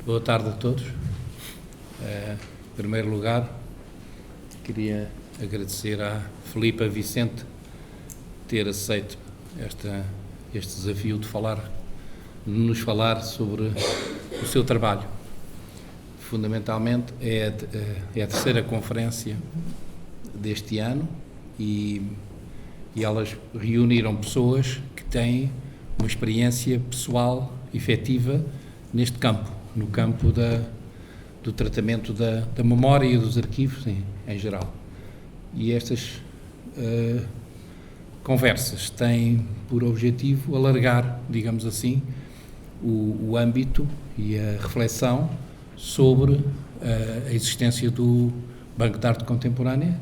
Boa tarde a todos. Em primeiro lugar, queria agradecer à Filipa Vicente ter aceito este desafio de nos falar sobre o seu trabalho. Fundamentalmente é a terceira conferência deste ano e elas reuniram pessoas que têm uma experiência pessoal efetiva neste campo, no campo do tratamento da memória e dos arquivos em geral. E estas conversas têm por objetivo alargar, digamos assim, o âmbito e a reflexão sobre a existência do Banco de Arte Contemporânea,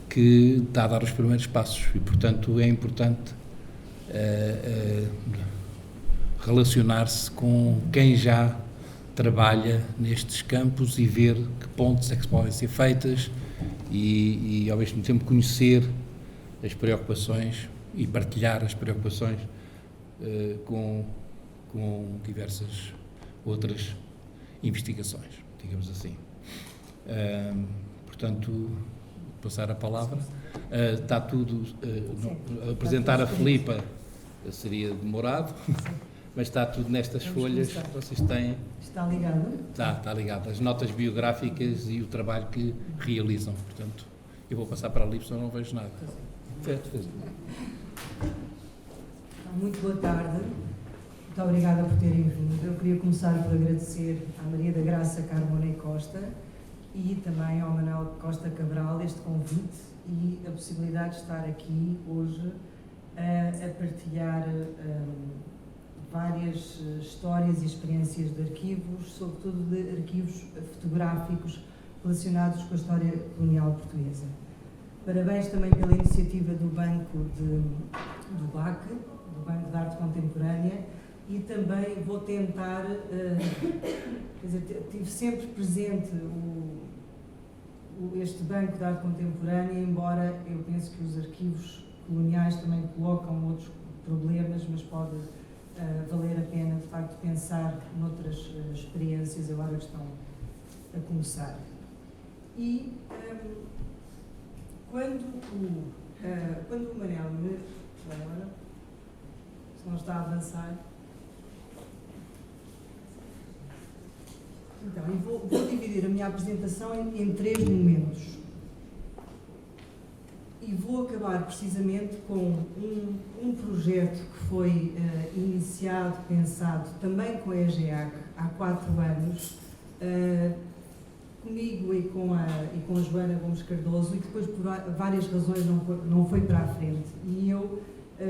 que está a dar os primeiros passos e, portanto, é importante relacionar-se com quem já trabalha nestes campos e ver que pontos é que podem ser feitas e ao mesmo tempo conhecer as preocupações e partilhar as preocupações com diversas outras investigações, digamos assim. Portanto, passar a palavra. Está tudo... apresentar a Filipa seria demorado, mas está tudo nestas folhas que vocês têm. Está ligado? Está ligado. As notas biográficas e o trabalho que realizam. Portanto, eu vou passar para ali, porque senão não vejo nada. Muito boa tarde. Muito obrigada por terem vindo. Eu queria começar por agradecer à Maria da Graça Carmona e Costa e também ao Manuel Costa Cabral este convite e a possibilidade de estar aqui hoje a partilhar várias histórias e experiências de arquivos, sobretudo de arquivos fotográficos relacionados com a história colonial portuguesa. Parabéns também pela iniciativa do Banco do BAC, do Banco de Arte Contemporânea, e também vou tentar, tive sempre presente este Banco de Arte Contemporânea, embora eu penso que os arquivos coloniais também colocam outros problemas, mas pode valer a pena, de facto, pensar noutras experiências agora que estão a começar. E quando o Manel me... Agora, se não está a avançar... Então, vou dividir a minha apresentação em três momentos. E vou acabar precisamente com um projeto que foi iniciado, pensado também com a EGEAC há 4 anos, comigo e com a Joana Gomes Cardoso, e que depois, por várias razões, não foi para a frente. E eu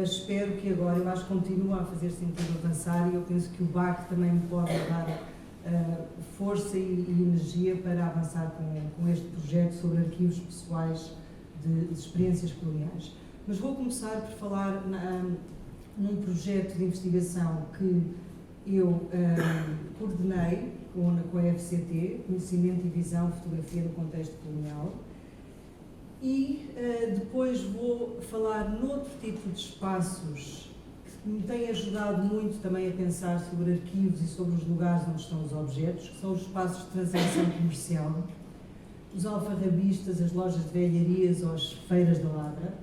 espero que agora, eu acho que continua a fazer sentido avançar, e eu penso que o BAC também me pode dar força e energia para avançar com este projeto sobre arquivos pessoais de experiências coloniais. Mas vou começar por falar num projeto de investigação que eu coordenei com a FCT, Conhecimento e Visão, Fotografia no Contexto Colonial, e depois vou falar noutro tipo de espaços que me têm ajudado muito também a pensar sobre arquivos e sobre os lugares onde estão os objetos, que são os espaços de transação comercial, os alfarrabistas, as lojas de velharias ou as feiras da Ladra,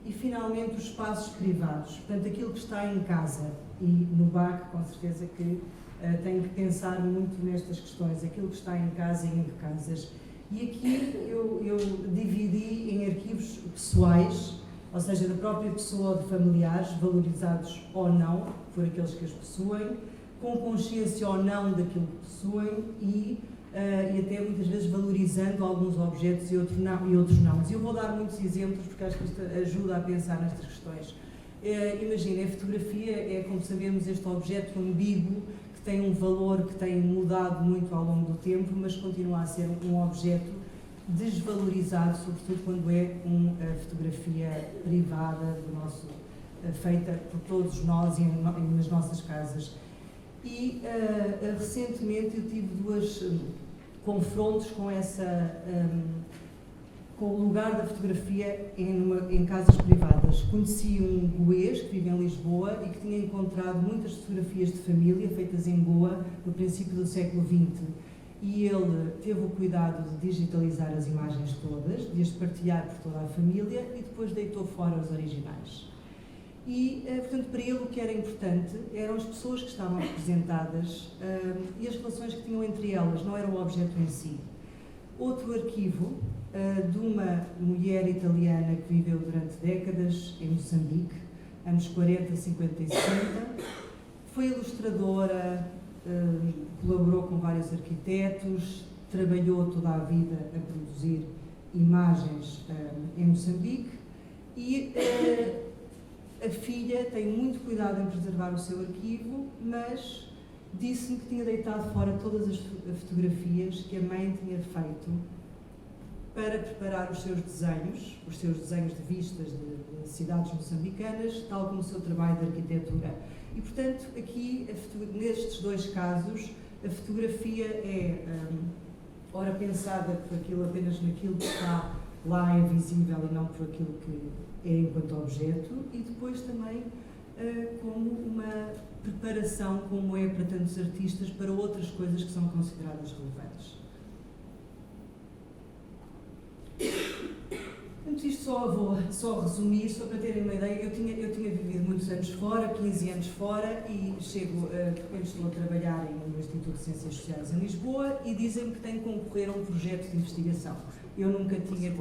e finalmente os espaços privados, portanto aquilo que está em casa, e no BAC com certeza que tenho que pensar muito nestas questões, aquilo que está em casa e entre casas. E aqui eu dividi em arquivos pessoais, ou seja, da própria pessoa ou de familiares, valorizados ou não por aqueles que os possuem, com consciência ou não daquilo que possuem e até muitas vezes valorizando alguns objetos e outros não. Mas eu vou dar muitos exemplos porque acho que isto ajuda a pensar nestas questões. Imagina, a fotografia é, como sabemos, este objeto ambíguo que tem um valor que tem mudado muito ao longo do tempo, mas continua a ser um objeto desvalorizado, sobretudo quando é uma fotografia privada feita por todos nós e nas nossas casas. E recentemente eu tive 2 confrontos com com o lugar da fotografia em casas privadas. Conheci um goês que vive em Lisboa e que tinha encontrado muitas fotografias de família feitas em Goa no princípio do século XX. E ele teve o cuidado de digitalizar as imagens todas, de as partilhar por toda a família e depois deitou fora os originais. E, portanto, para ele o que era importante eram as pessoas que estavam representadas e as relações que tinham entre elas, não era o objeto em si. Outro arquivo de uma mulher italiana que viveu durante décadas em Moçambique, anos 40, 50 e 60, foi ilustradora, colaborou com vários arquitetos, trabalhou toda a vida a produzir imagens em Moçambique e a filha tem muito cuidado em preservar o seu arquivo, mas disse-me que tinha deitado fora todas as fotografias que a mãe tinha feito para preparar os seus desenhos de vistas de cidades moçambicanas, tal como o seu trabalho de arquitetura. E, portanto, aqui, nestes dois casos, a fotografia é, ora pensada apenas naquilo que está lá, é visível e não por aquilo que é enquanto objeto, e depois também como uma preparação, como é para tantos artistas, para outras coisas que são consideradas relevantes. Portanto, isto vou só resumir, só para terem uma ideia. Eu tinha vivido muitos anos fora, 15 anos fora, e estou a trabalhar no Instituto de Ciências Sociais em Lisboa e dizem-me que tenho que concorrer a um projeto de investigação. Eu nunca tinha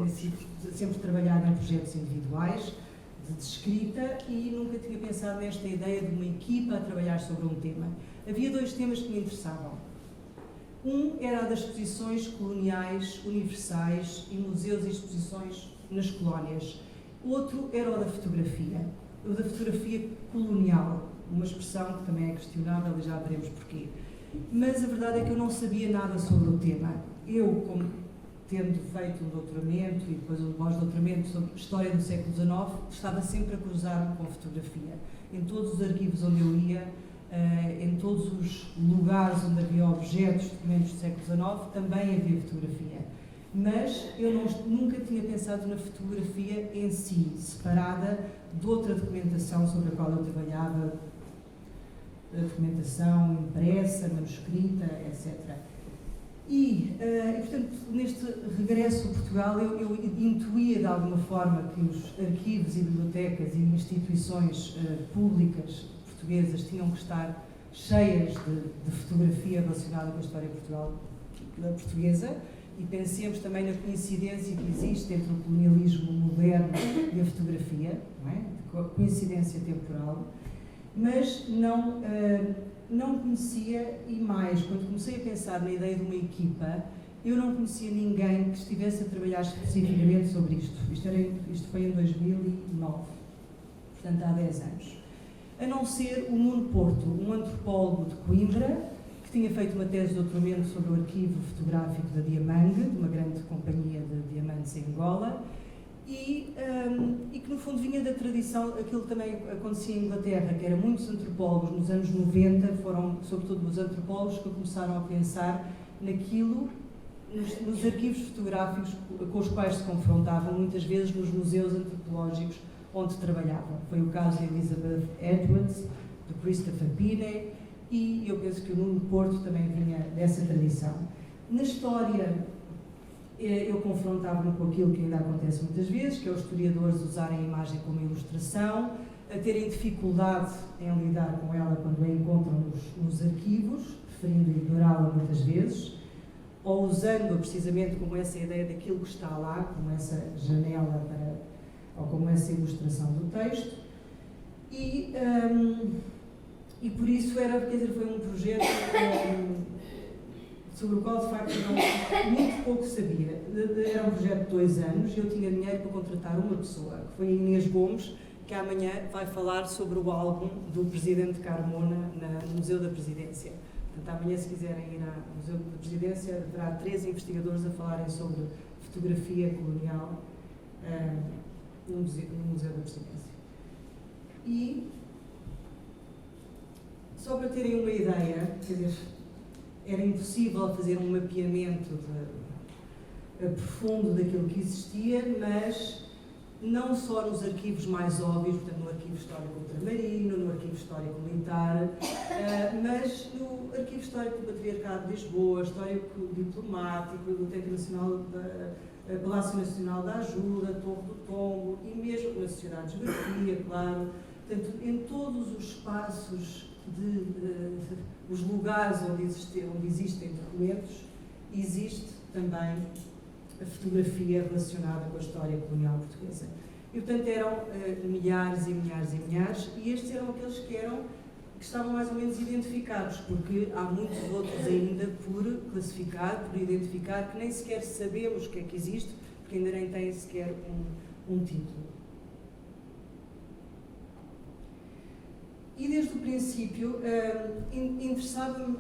sempre trabalhado em projetos individuais, de escrita, e nunca tinha pensado nesta ideia de uma equipa a trabalhar sobre um tema. Havia dois temas que me interessavam. Um era a das exposições coloniais universais e museus e exposições nas colónias. O outro era o da fotografia colonial, uma expressão que também é questionável e já veremos porquê. Mas a verdade é que eu não sabia nada sobre o tema. Eu, como tendo feito um doutoramento e depois um pós-doutoramento sobre História do século XIX, estava sempre a cruzar-me com fotografia. Em todos os arquivos onde eu ia, em todos os lugares onde havia objetos, documentos do século XIX, também havia fotografia. Mas eu nunca tinha pensado na fotografia em si, separada de outra documentação sobre a qual eu trabalhava, a documentação impressa, manuscrita, etc. E, portanto, neste regresso a Portugal, eu intuía de alguma forma que os arquivos e bibliotecas e instituições públicas portuguesas tinham que estar cheias de fotografia relacionada com a história portuguesa, e pensemos também na coincidência que existe entre o colonialismo moderno e a fotografia, não é? Coincidência temporal, mas não conhecia, e mais, quando comecei a pensar na ideia de uma equipa, eu não conhecia ninguém que estivesse a trabalhar especificamente sobre isto. Isto foi em 2009, portanto há 10 anos. A não ser o Nuno Porto, um antropólogo de Coimbra, que tinha feito uma tese de doutoramento sobre o arquivo fotográfico da Diamang, de uma grande companhia de diamantes em Angola, e que no fundo vinha da tradição, aquilo que também acontecia em Inglaterra, que era muitos antropólogos nos anos 90, foram sobretudo os antropólogos que começaram a pensar naquilo, nos arquivos fotográficos com os quais se confrontavam, muitas vezes nos museus antropológicos onde trabalhavam. Foi o caso de Elizabeth Edwards, do Christopher Pine, e eu penso que o Nuno Porto também vinha dessa tradição. Na história, eu confrontava-me com aquilo que ainda acontece muitas vezes, que é os historiadores usarem a imagem como ilustração, a terem dificuldade em lidar com ela quando a encontram nos arquivos, preferindo ignorá-la muitas vezes, ou usando-a precisamente como essa ideia daquilo que está lá, como essa janela ou como essa ilustração do texto. E por isso foi um projeto sobre o qual, de facto, muito pouco sabia. Era um projeto de 2 anos e eu tinha dinheiro para contratar uma pessoa, que foi a Inês Gomes, que amanhã vai falar sobre o álbum do Presidente Carmona no Museu da Presidência. Portanto, amanhã, se quiserem ir ao Museu da Presidência, haverá 3 investigadores a falarem sobre fotografia colonial no Museu da Presidência. E, só para terem uma ideia, quer dizer, era impossível fazer um mapeamento profundo daquilo que existia, mas não só nos arquivos mais óbvios, portanto no Arquivo Histórico Ultramarino, no Arquivo Histórico Militar, mas no Arquivo Histórico do Patriarcado de Lisboa, Histórico Diplomático, Biblioteca Nacional, Palácio Nacional da Ajuda, Torre do Tombo e mesmo na Sociedade de Geografia, claro. Portanto, em todos os espaços, os lugares onde existem documentos, existe também a fotografia relacionada com a história colonial portuguesa. E, portanto, eram milhares e milhares e milhares, e estes eram aqueles que estavam mais ou menos identificados, porque há muitos outros ainda por classificar, por identificar, que nem sequer sabemos o que é que existe, porque ainda nem têm sequer um título. E desde o princípio interessava-me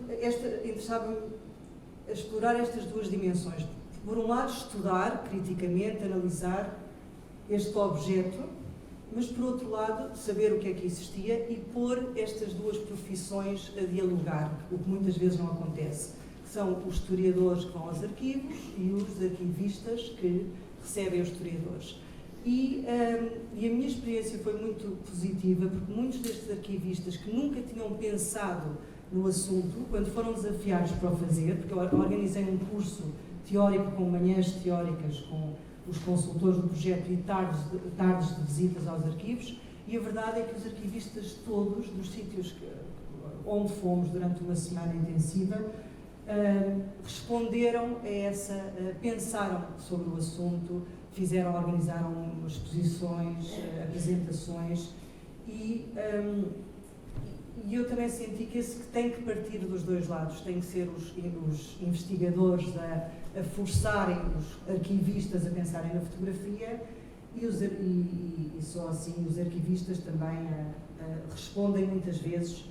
explorar estas duas dimensões. Por um lado, estudar criticamente, analisar este objeto, mas por outro lado, saber o que é que existia e pôr estas duas profissões a dialogar, o que muitas vezes não acontece. São os historiadores que vão aos arquivos e os arquivistas que recebem os historiadores. E a minha experiência foi muito positiva, porque muitos destes arquivistas que nunca tinham pensado no assunto, quando foram desafiados para o fazer, porque eu organizei um curso teórico com manhãs teóricas com os consultores do projeto e tardes de visitas aos arquivos, e a verdade é que os arquivistas todos, dos sítios onde fomos durante uma semana intensiva, responderam a essa, pensaram sobre o assunto, organizaram exposições, apresentações, e eu também senti que esse que tem que partir dos dois lados, tem que ser os investigadores a forçarem os arquivistas a pensarem na fotografia e só assim os arquivistas também respondem muitas vezes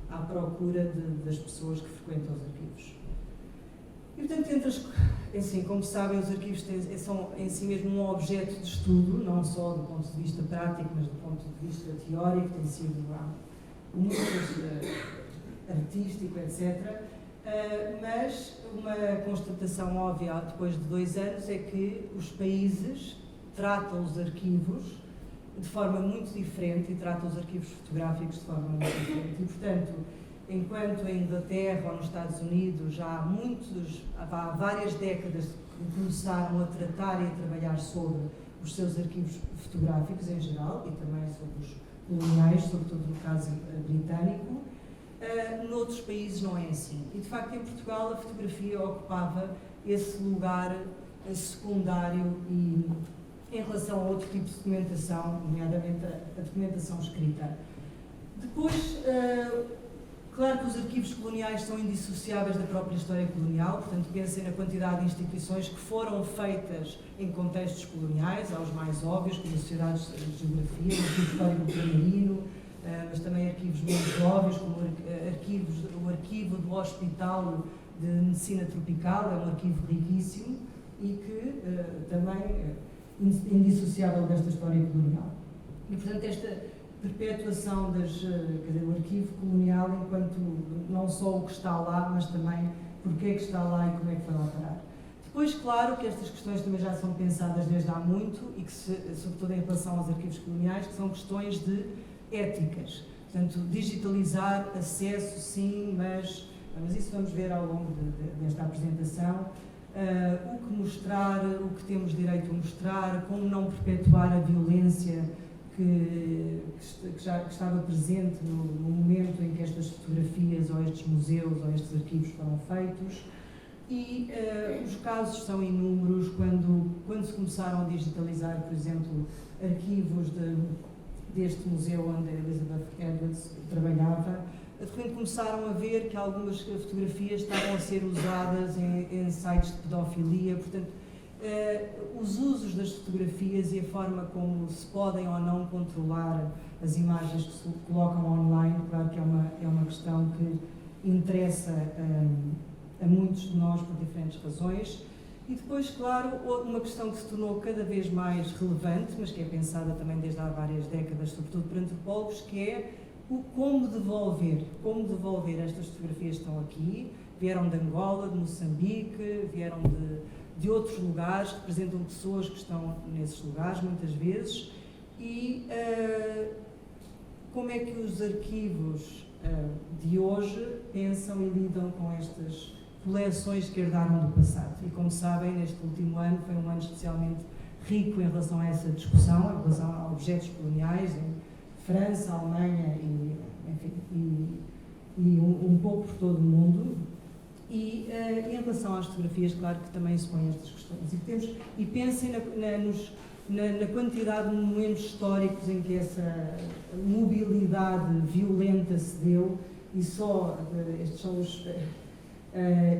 à procura das pessoas que frequentam os arquivos. E, portanto, assim, como sabem, os arquivos são em si mesmo um objeto de estudo, não só do ponto de vista prático, mas do ponto de vista teórico, tem sido muito artístico, etc. Mas uma constatação óbvia depois de 2 anos é que os países tratam os arquivos de forma muito diferente e tratam os arquivos fotográficos de forma muito diferente. E, portanto, enquanto em Inglaterra ou nos Estados Unidos há várias décadas que começaram a tratar e a trabalhar sobre os seus arquivos fotográficos em geral e também sobre os coloniais, sobretudo no caso britânico, noutros países não é assim. E, de facto, em Portugal a fotografia ocupava esse lugar secundário e em relação a outro tipo de documentação, nomeadamente a documentação escrita. Depois, claro que os arquivos coloniais são indissociáveis da própria história colonial, portanto, pensem na quantidade de instituições que foram feitas em contextos coloniais, aos mais óbvios, como as sociedades de geografia, o Arquivo Histórico Ultramarino, mas também arquivos menos óbvios, como o arquivo do Hospital de Medicina Tropical, é um arquivo riquíssimo e que também é indissociável desta história colonial. E, portanto, esta perpetuação do arquivo colonial enquanto não só o que está lá, mas também porque é que está lá e como é que foi lá parar. Depois, claro que estas questões também já são pensadas desde há muito e que, sobretudo em relação aos arquivos coloniais, que são questões de éticas. Portanto, digitalizar, acesso, sim, mas isso vamos ver ao longo desta apresentação. O que mostrar, o que temos direito a mostrar, como não perpetuar a violência que estava presente no momento em que estas fotografias ou estes museus ou estes arquivos foram feitos. E os casos são inúmeros quando se começaram a digitalizar, por exemplo, arquivos deste museu onde a Elizabeth Edwards trabalhava, quando começaram a ver que algumas fotografias estavam a ser usadas em sites de pedofilia. Portanto, os usos das fotografias e a forma como se podem ou não controlar as imagens que se colocam online, claro que é uma questão que interessa a muitos de nós por diferentes razões. E depois, claro, uma questão que se tornou cada vez mais relevante, mas que é pensada também desde há várias décadas, sobretudo por antropólogos, que é o como devolver estas fotografias. Estão aqui, vieram de Angola, de Moçambique, vieram de outros lugares, que representam pessoas que estão nesses lugares, muitas vezes, e como é que os arquivos de hoje pensam e lidam com estas coleções que herdaram do passado. E como sabem, neste último ano foi um ano especialmente rico em relação a essa discussão, em relação a objetos coloniais em França, Alemanha e, enfim, um pouco por todo o mundo. E em relação às fotografias, claro que também se põem estas questões. E pensem na quantidade de momentos históricos em que essa mobilidade violenta se deu, e só estes são os...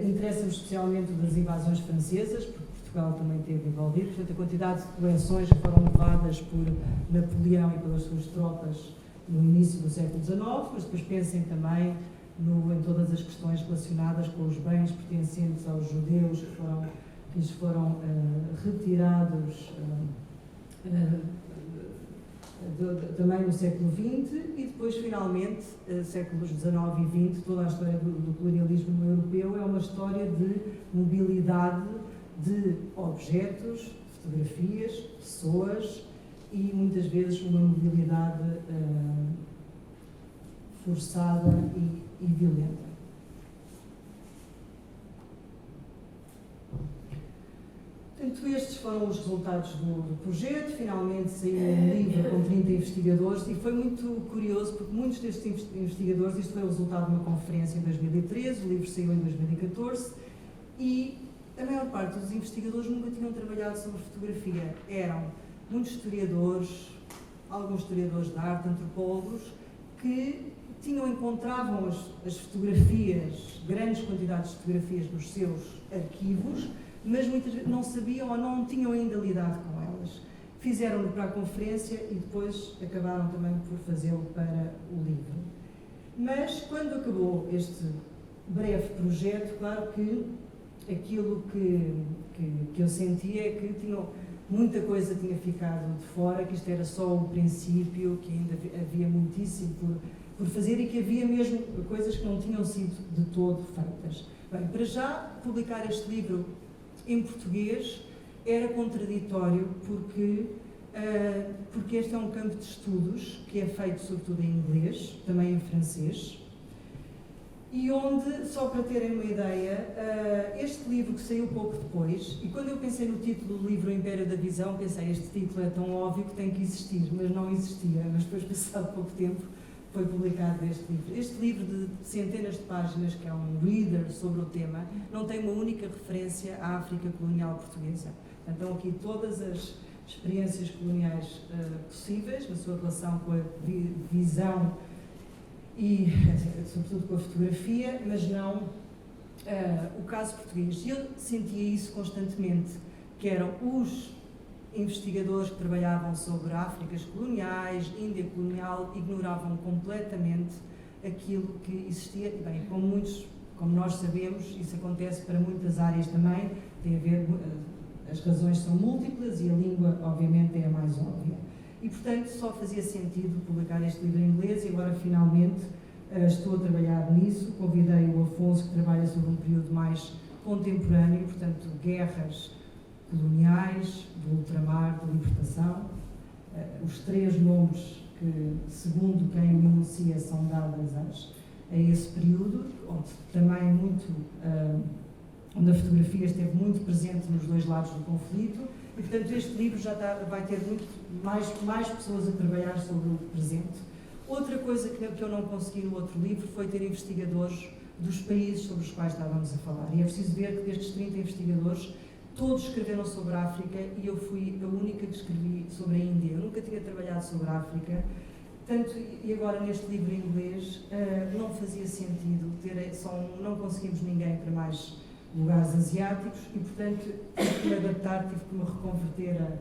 interessa-me especialmente das invasões francesas, porque Portugal também esteve envolvido, portanto a quantidade de coleções que foram levadas por Napoleão e pelas suas tropas no início do século XIX, mas depois pensem também em todas as questões relacionadas com os bens pertencentes aos judeus que lhes foram retirados também no século XX, e depois finalmente, séculos XIX e XX, toda a história do colonialismo europeu é uma história de mobilidade de objetos, fotografias, pessoas, e muitas vezes uma mobilidade forçada e violenta. Portanto, estes foram os resultados do projeto. Finalmente saiu um livro com 30 investigadores, e foi muito curioso porque muitos destes investigadores, isto foi o resultado de uma conferência em 2013, o livro saiu em 2014, e a maior parte dos investigadores nunca tinham trabalhado sobre fotografia. Eram muitos historiadores, alguns historiadores de arte, antropólogos, que encontravam as fotografias, grandes quantidades de fotografias nos seus arquivos, mas muitas vezes não sabiam ou não tinham ainda lidado com elas. Fizeram-no para a conferência e depois acabaram também por fazê-lo para o livro. Mas, quando acabou este breve projeto, claro que aquilo que eu sentia é que muita coisa tinha ficado de fora, que isto era só o princípio, que ainda havia muitíssimo por fazer e que havia mesmo coisas que não tinham sido de todo feitas. Bem, para já, publicar este livro em português era contraditório porque este é um campo de estudos que é feito sobretudo em inglês, também em francês, e onde, só para terem uma ideia, este livro que saiu pouco depois, e quando eu pensei no título do livro O Império da Visão, pensei, este título é tão óbvio que tem que existir, mas não existia, mas depois, passado pouco tempo, foi publicado este livro. Este livro de centenas de páginas, que é um reader sobre o tema, não tem uma única referência à África colonial portuguesa. Então, aqui todas as experiências coloniais possíveis, na sua relação com a visão e, sobretudo, com a fotografia, mas não o caso português. E eu sentia isso constantemente, que eram os investigadores que trabalhavam sobre Áfricas coloniais, Índia colonial, ignoravam completamente aquilo que existia. E bem, como nós sabemos, isso acontece para muitas áreas também, tem a ver, as razões são múltiplas e a língua, obviamente, é a mais óbvia. E, portanto, só fazia sentido publicar este livro em inglês, e agora, finalmente, estou a trabalhar nisso. Convidei o Afonso, que trabalha sobre um período mais contemporâneo, portanto, guerras coloniais, do ultramar, de libertação. Os três nomes que, segundo quem o enuncia, são dadas a esse período, onde também onde a fotografia esteve muito presente nos dois lados do conflito, e, portanto, este livro já vai ter muito mais pessoas a trabalhar sobre o presente. Outra coisa que eu não consegui no outro livro foi ter investigadores dos países sobre os quais estávamos a falar. E é preciso ver que destes 30 investigadores, todos escreveram sobre a África, e eu fui a única que escrevi sobre a Índia. Eu nunca tinha trabalhado sobre a África, e agora neste livro em inglês não fazia sentido não conseguimos ninguém para mais lugares asiáticos, e, portanto, tive que me adaptar, tive que me reconverter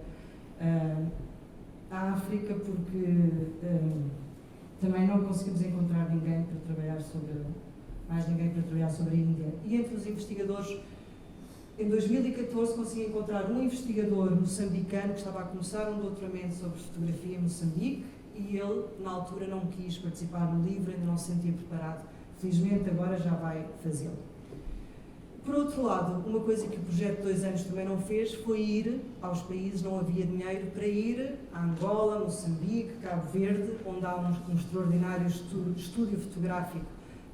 à África, porque também não conseguimos encontrar ninguém para trabalhar sobre a Índia. E entre os investigadores, em 2014 consegui encontrar um investigador moçambicano que estava a começar um doutoramento sobre fotografia em Moçambique, e ele, na altura, não quis participar no livro, ainda não se sentia preparado. Felizmente agora já vai fazê-lo. Por outro lado, uma coisa que o projeto de 2 anos também não fez foi ir aos países, não havia dinheiro para ir a Angola, Moçambique, Cabo Verde, onde há um extraordinário estúdio fotográfico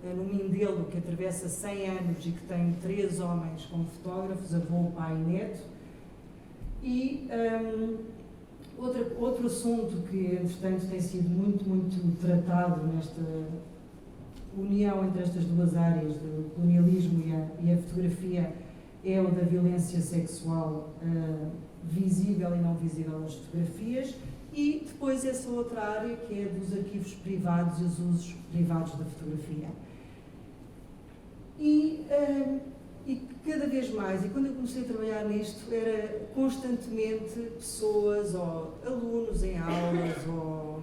no Mindelo, que atravessa 100 anos e que tem 3 homens como fotógrafos, avô, pai e neto. E outro assunto que, entretanto, tem sido muito tratado nesta união entre estas duas áreas, do colonialismo e a fotografia, é o da violência sexual visível e não visível nas fotografias, e depois essa outra área que é dos arquivos privados e os usos privados da fotografia. E cada vez mais, e quando eu comecei a trabalhar nisto, era constantemente pessoas ou alunos em aulas ou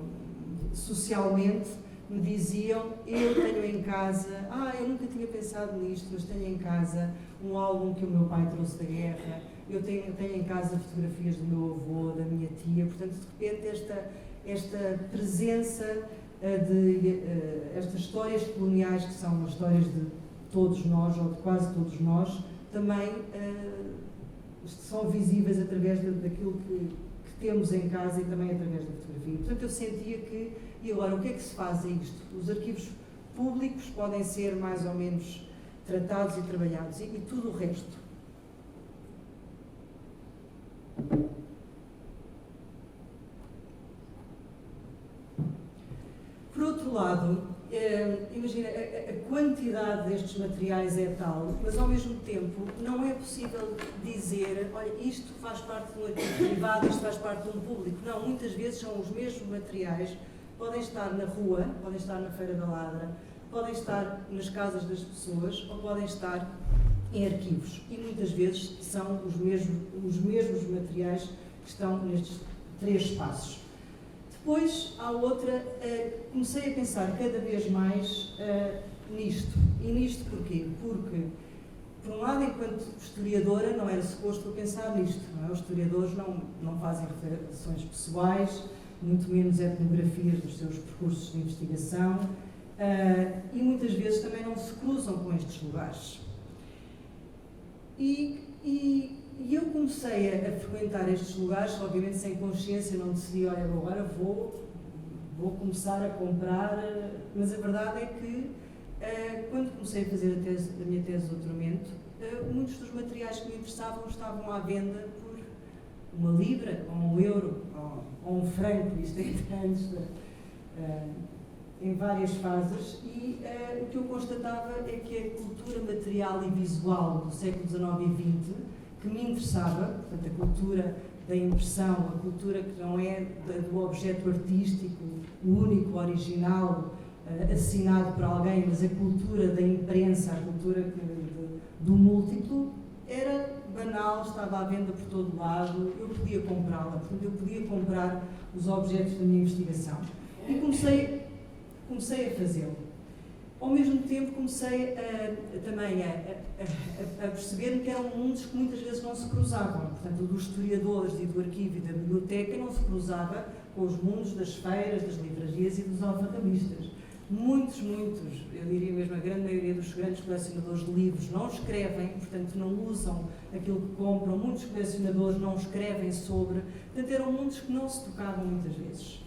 socialmente me diziam: eu tenho em casa, eu nunca tinha pensado nisto, mas tenho em casa um álbum que o meu pai trouxe da guerra, eu tenho em casa fotografias do meu avô, da minha tia. Portanto, de repente, esta presença estas histórias coloniais, que são as histórias de todos nós, ou de quase todos nós, também são visíveis através daquilo que temos em casa e também através da fotografia. Portanto, eu sentia que, e agora, o que é que se faz a isto? Os arquivos públicos podem ser mais ou menos tratados e trabalhados, e tudo o resto. Por outro lado, imagina, a quantidade destes materiais é tal, mas ao mesmo tempo não é possível dizer: olha, isto faz parte de um arquivo privado, isto faz parte de um público. Não, muitas vezes são os mesmos materiais, podem estar na rua, podem estar na Feira da Ladra, podem estar nas casas das pessoas ou podem estar em arquivos. E muitas vezes são os mesmos materiais que estão nestes 3 espaços. Depois, há outra, comecei a pensar cada vez mais nisto. E nisto porquê? Porque, por um lado, enquanto historiadora, não era suposto eu pensar nisto. Não é? Os historiadores não fazem reflexões pessoais, muito menos etnografias dos seus percursos de investigação, e muitas vezes também não se cruzam com estes lugares. E eu comecei a frequentar estes lugares, obviamente sem consciência, não decidi: olha, agora vou começar a comprar, mas a verdade é que, quando comecei a fazer a minha tese de doutoramento, muitos dos materiais que me interessavam estavam à venda por uma libra, ou um euro, ou um franco, isto é antes, em várias fases, e o que eu constatava é que a cultura material e visual do século XIX e XX, que me interessava, portanto, a cultura da impressão, a cultura que não é do objeto artístico, o único, original, assinado por alguém, mas a cultura da imprensa, a cultura do múltiplo, era banal, estava à venda por todo lado, eu podia comprá-la, portanto, eu podia comprar os objetos da minha investigação. E comecei a fazê-lo. Ao mesmo tempo, comecei também a perceber que eram mundos que muitas vezes não se cruzavam. Portanto, o dos historiadores e do arquivo e da biblioteca não se cruzava com os mundos das feiras, das livrarias e dos alfarrabistas. Muitos, eu diria mesmo a grande maioria dos grandes colecionadores de livros não escrevem, portanto não usam aquilo que compram. Muitos colecionadores não escrevem sobre. Portanto, eram mundos que não se tocavam muitas vezes.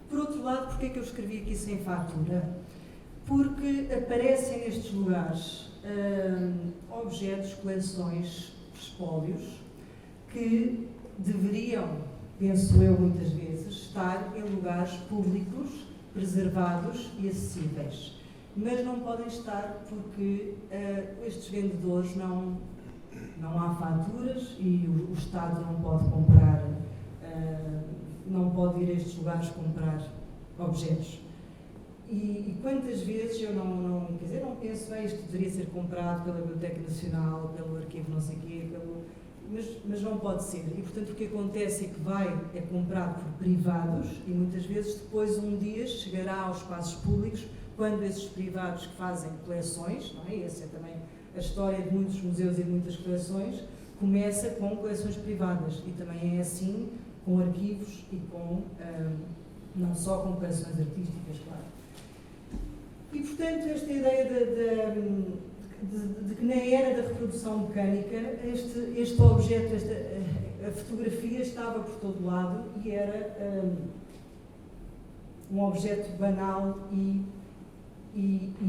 Por outro lado, porquê é que eu escrevi aqui sem fatura? Porque aparecem nestes lugares objetos, coleções, espólios, que deveriam, penso eu muitas vezes, estar em lugares públicos, preservados e acessíveis. Mas não podem estar porque estes vendedores não há faturas e o Estado não pode comprar, não pode ir a estes lugares comprar objetos. E quantas vezes eu não penso: bem, isto deveria ser comprado pela Biblioteca Nacional, pelo Arquivo não sei o quê, mas não pode ser. E, portanto, o que acontece é que é comprado por privados e muitas vezes depois, um dia, chegará aos espaços públicos, quando esses privados que fazem coleções, não é? Essa é também a história de muitos museus e de muitas coleções, começa com coleções privadas e também é assim com arquivos e não só com coleções artísticas, claro. E, portanto, esta ideia de de que na era da reprodução mecânica este objeto, a fotografia estava por todo lado e era um objeto banal e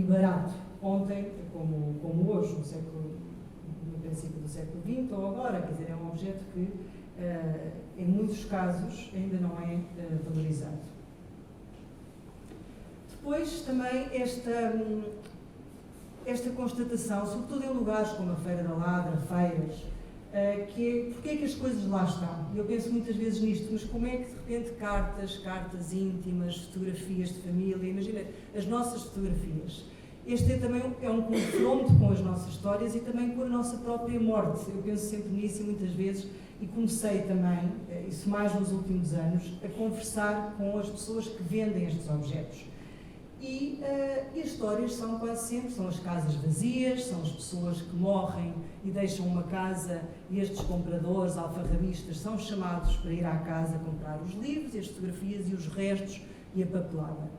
barato. Ontem, como hoje, no princípio do século XX ou agora, quer dizer, é um objeto que em muitos casos ainda não é valorizado. Depois também esta constatação, sobretudo em lugares como a Feira da Ladra, feiras, que é porque é que as coisas lá estão. Eu penso muitas vezes nisto, mas como é que de repente cartas íntimas, fotografias de família, imagina as nossas fotografias. Este também é um confronto com as nossas histórias e também com a nossa própria morte. Eu penso sempre nisso e muitas vezes, e comecei também, isso mais nos últimos anos, a conversar com as pessoas que vendem estes objetos. E as histórias são quase sempre, são as casas vazias, são as pessoas que morrem e deixam uma casa e estes compradores, alfarrabistas, são chamados para ir à casa comprar os livros e as fotografias e os restos e a papelada.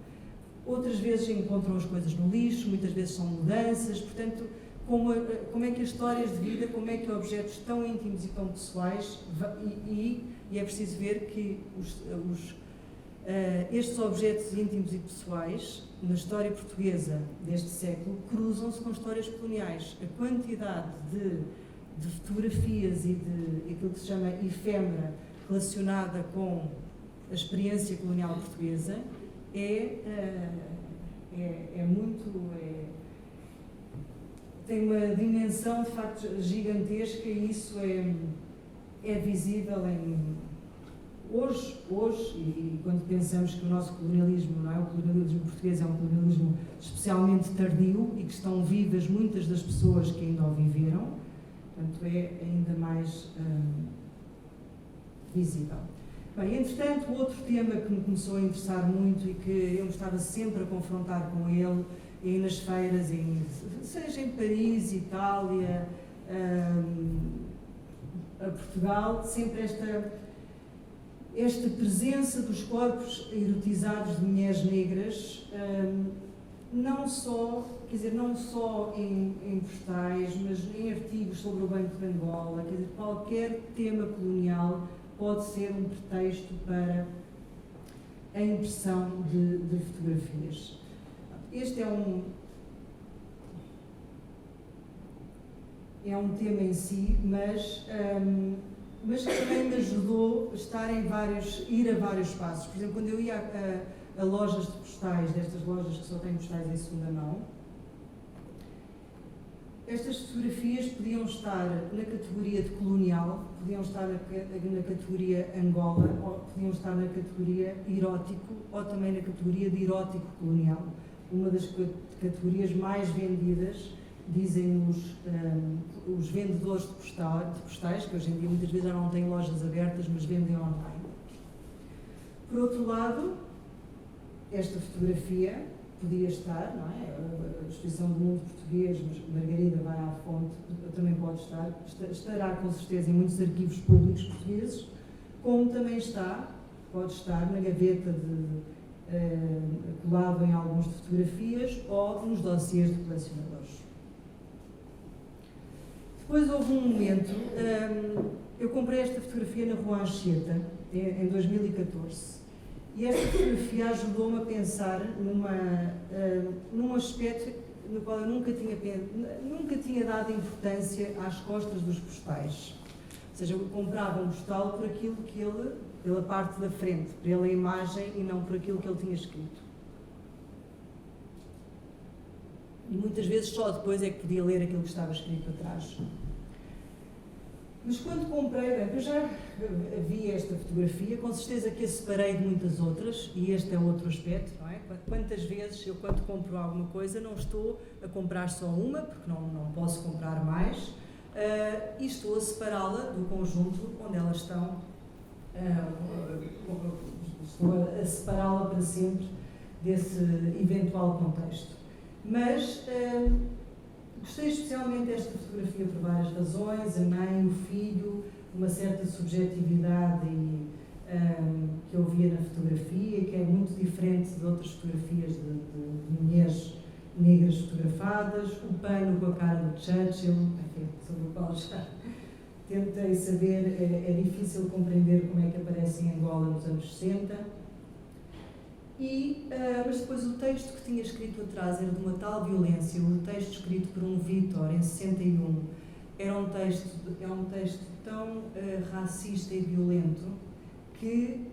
Outras vezes encontram as coisas no lixo, muitas vezes são mudanças, portanto, como é que as histórias de vida, como é que objetos tão íntimos e tão pessoais, e é preciso ver que estes objetos íntimos e pessoais, na história portuguesa deste século, cruzam-se com histórias coloniais. A quantidade de fotografias e de aquilo que se chama efêmera relacionada com a experiência colonial portuguesa tem uma dimensão de facto gigantesca e isso é visível hoje, e quando pensamos que o nosso colonialismo, não é? O colonialismo português é um colonialismo especialmente tardio e que estão vivas muitas das pessoas que ainda o viveram, portanto é ainda mais visível. Bem, entretanto, outro tema que me começou a interessar muito e que eu me estava sempre a confrontar com ele, e nas feiras, seja em Paris, Itália, a Portugal, sempre esta presença dos corpos erotizados de mulheres negras, não só em postais, mas em artigos sobre o Banco de Angola, quer dizer, qualquer tema colonial pode ser um pretexto para a impressão de fotografias. Este é um tema em si, mas que também me ajudou a ir a vários espaços. Por exemplo, quando eu ia a lojas de postais, destas lojas que só têm postais em segunda mão, estas fotografias podiam estar na categoria de colonial, podiam estar na categoria Angola, ou podiam estar na categoria erótico, ou também na categoria de erótico colonial. Uma das categorias mais vendidas, dizem os vendedores de postais, que hoje em dia muitas vezes já não têm lojas abertas, mas vendem online. Por outro lado, esta fotografia podia estar, não é? A exposição do mundo português, mas Margarida vai à fonte, também pode estará com certeza em muitos arquivos públicos portugueses, como também pode estar na gaveta colado em álbuns de fotografias ou nos dossiês de colecionadores. Depois houve um momento, eu comprei esta fotografia na Rua Anchieta, em 2014, e esta fotografia ajudou-me a pensar num aspecto no qual eu nunca tinha dado importância às costas dos postais. Ou seja, eu comprava um postal por aquilo que pela parte da frente, pela imagem e não por aquilo que ele tinha escrito. E muitas vezes só depois é que podia ler aquilo que estava escrito atrás. Mas quando comprei, eu já vi esta fotografia, com certeza que a separei de muitas outras, e este é outro aspecto, não é? Quantas vezes eu, quando compro alguma coisa, não estou a comprar só uma, porque não posso comprar mais, e estou a separá-la do conjunto onde elas estão, estou a separá-la para sempre desse eventual contexto. Mas gostei especialmente desta fotografia por várias razões, a mãe, o filho, uma certa subjetividade que eu via na fotografia, que é muito diferente de outras fotografias de mulheres negras fotografadas, o pano com a cara do Churchill, enfim, sobre o qual já tentei saber, é difícil compreender como é que aparece em Angola nos anos 60. Mas depois o texto que tinha escrito atrás era de uma tal violência, o texto escrito por um Vítor em 61, é um texto tão racista e violento que,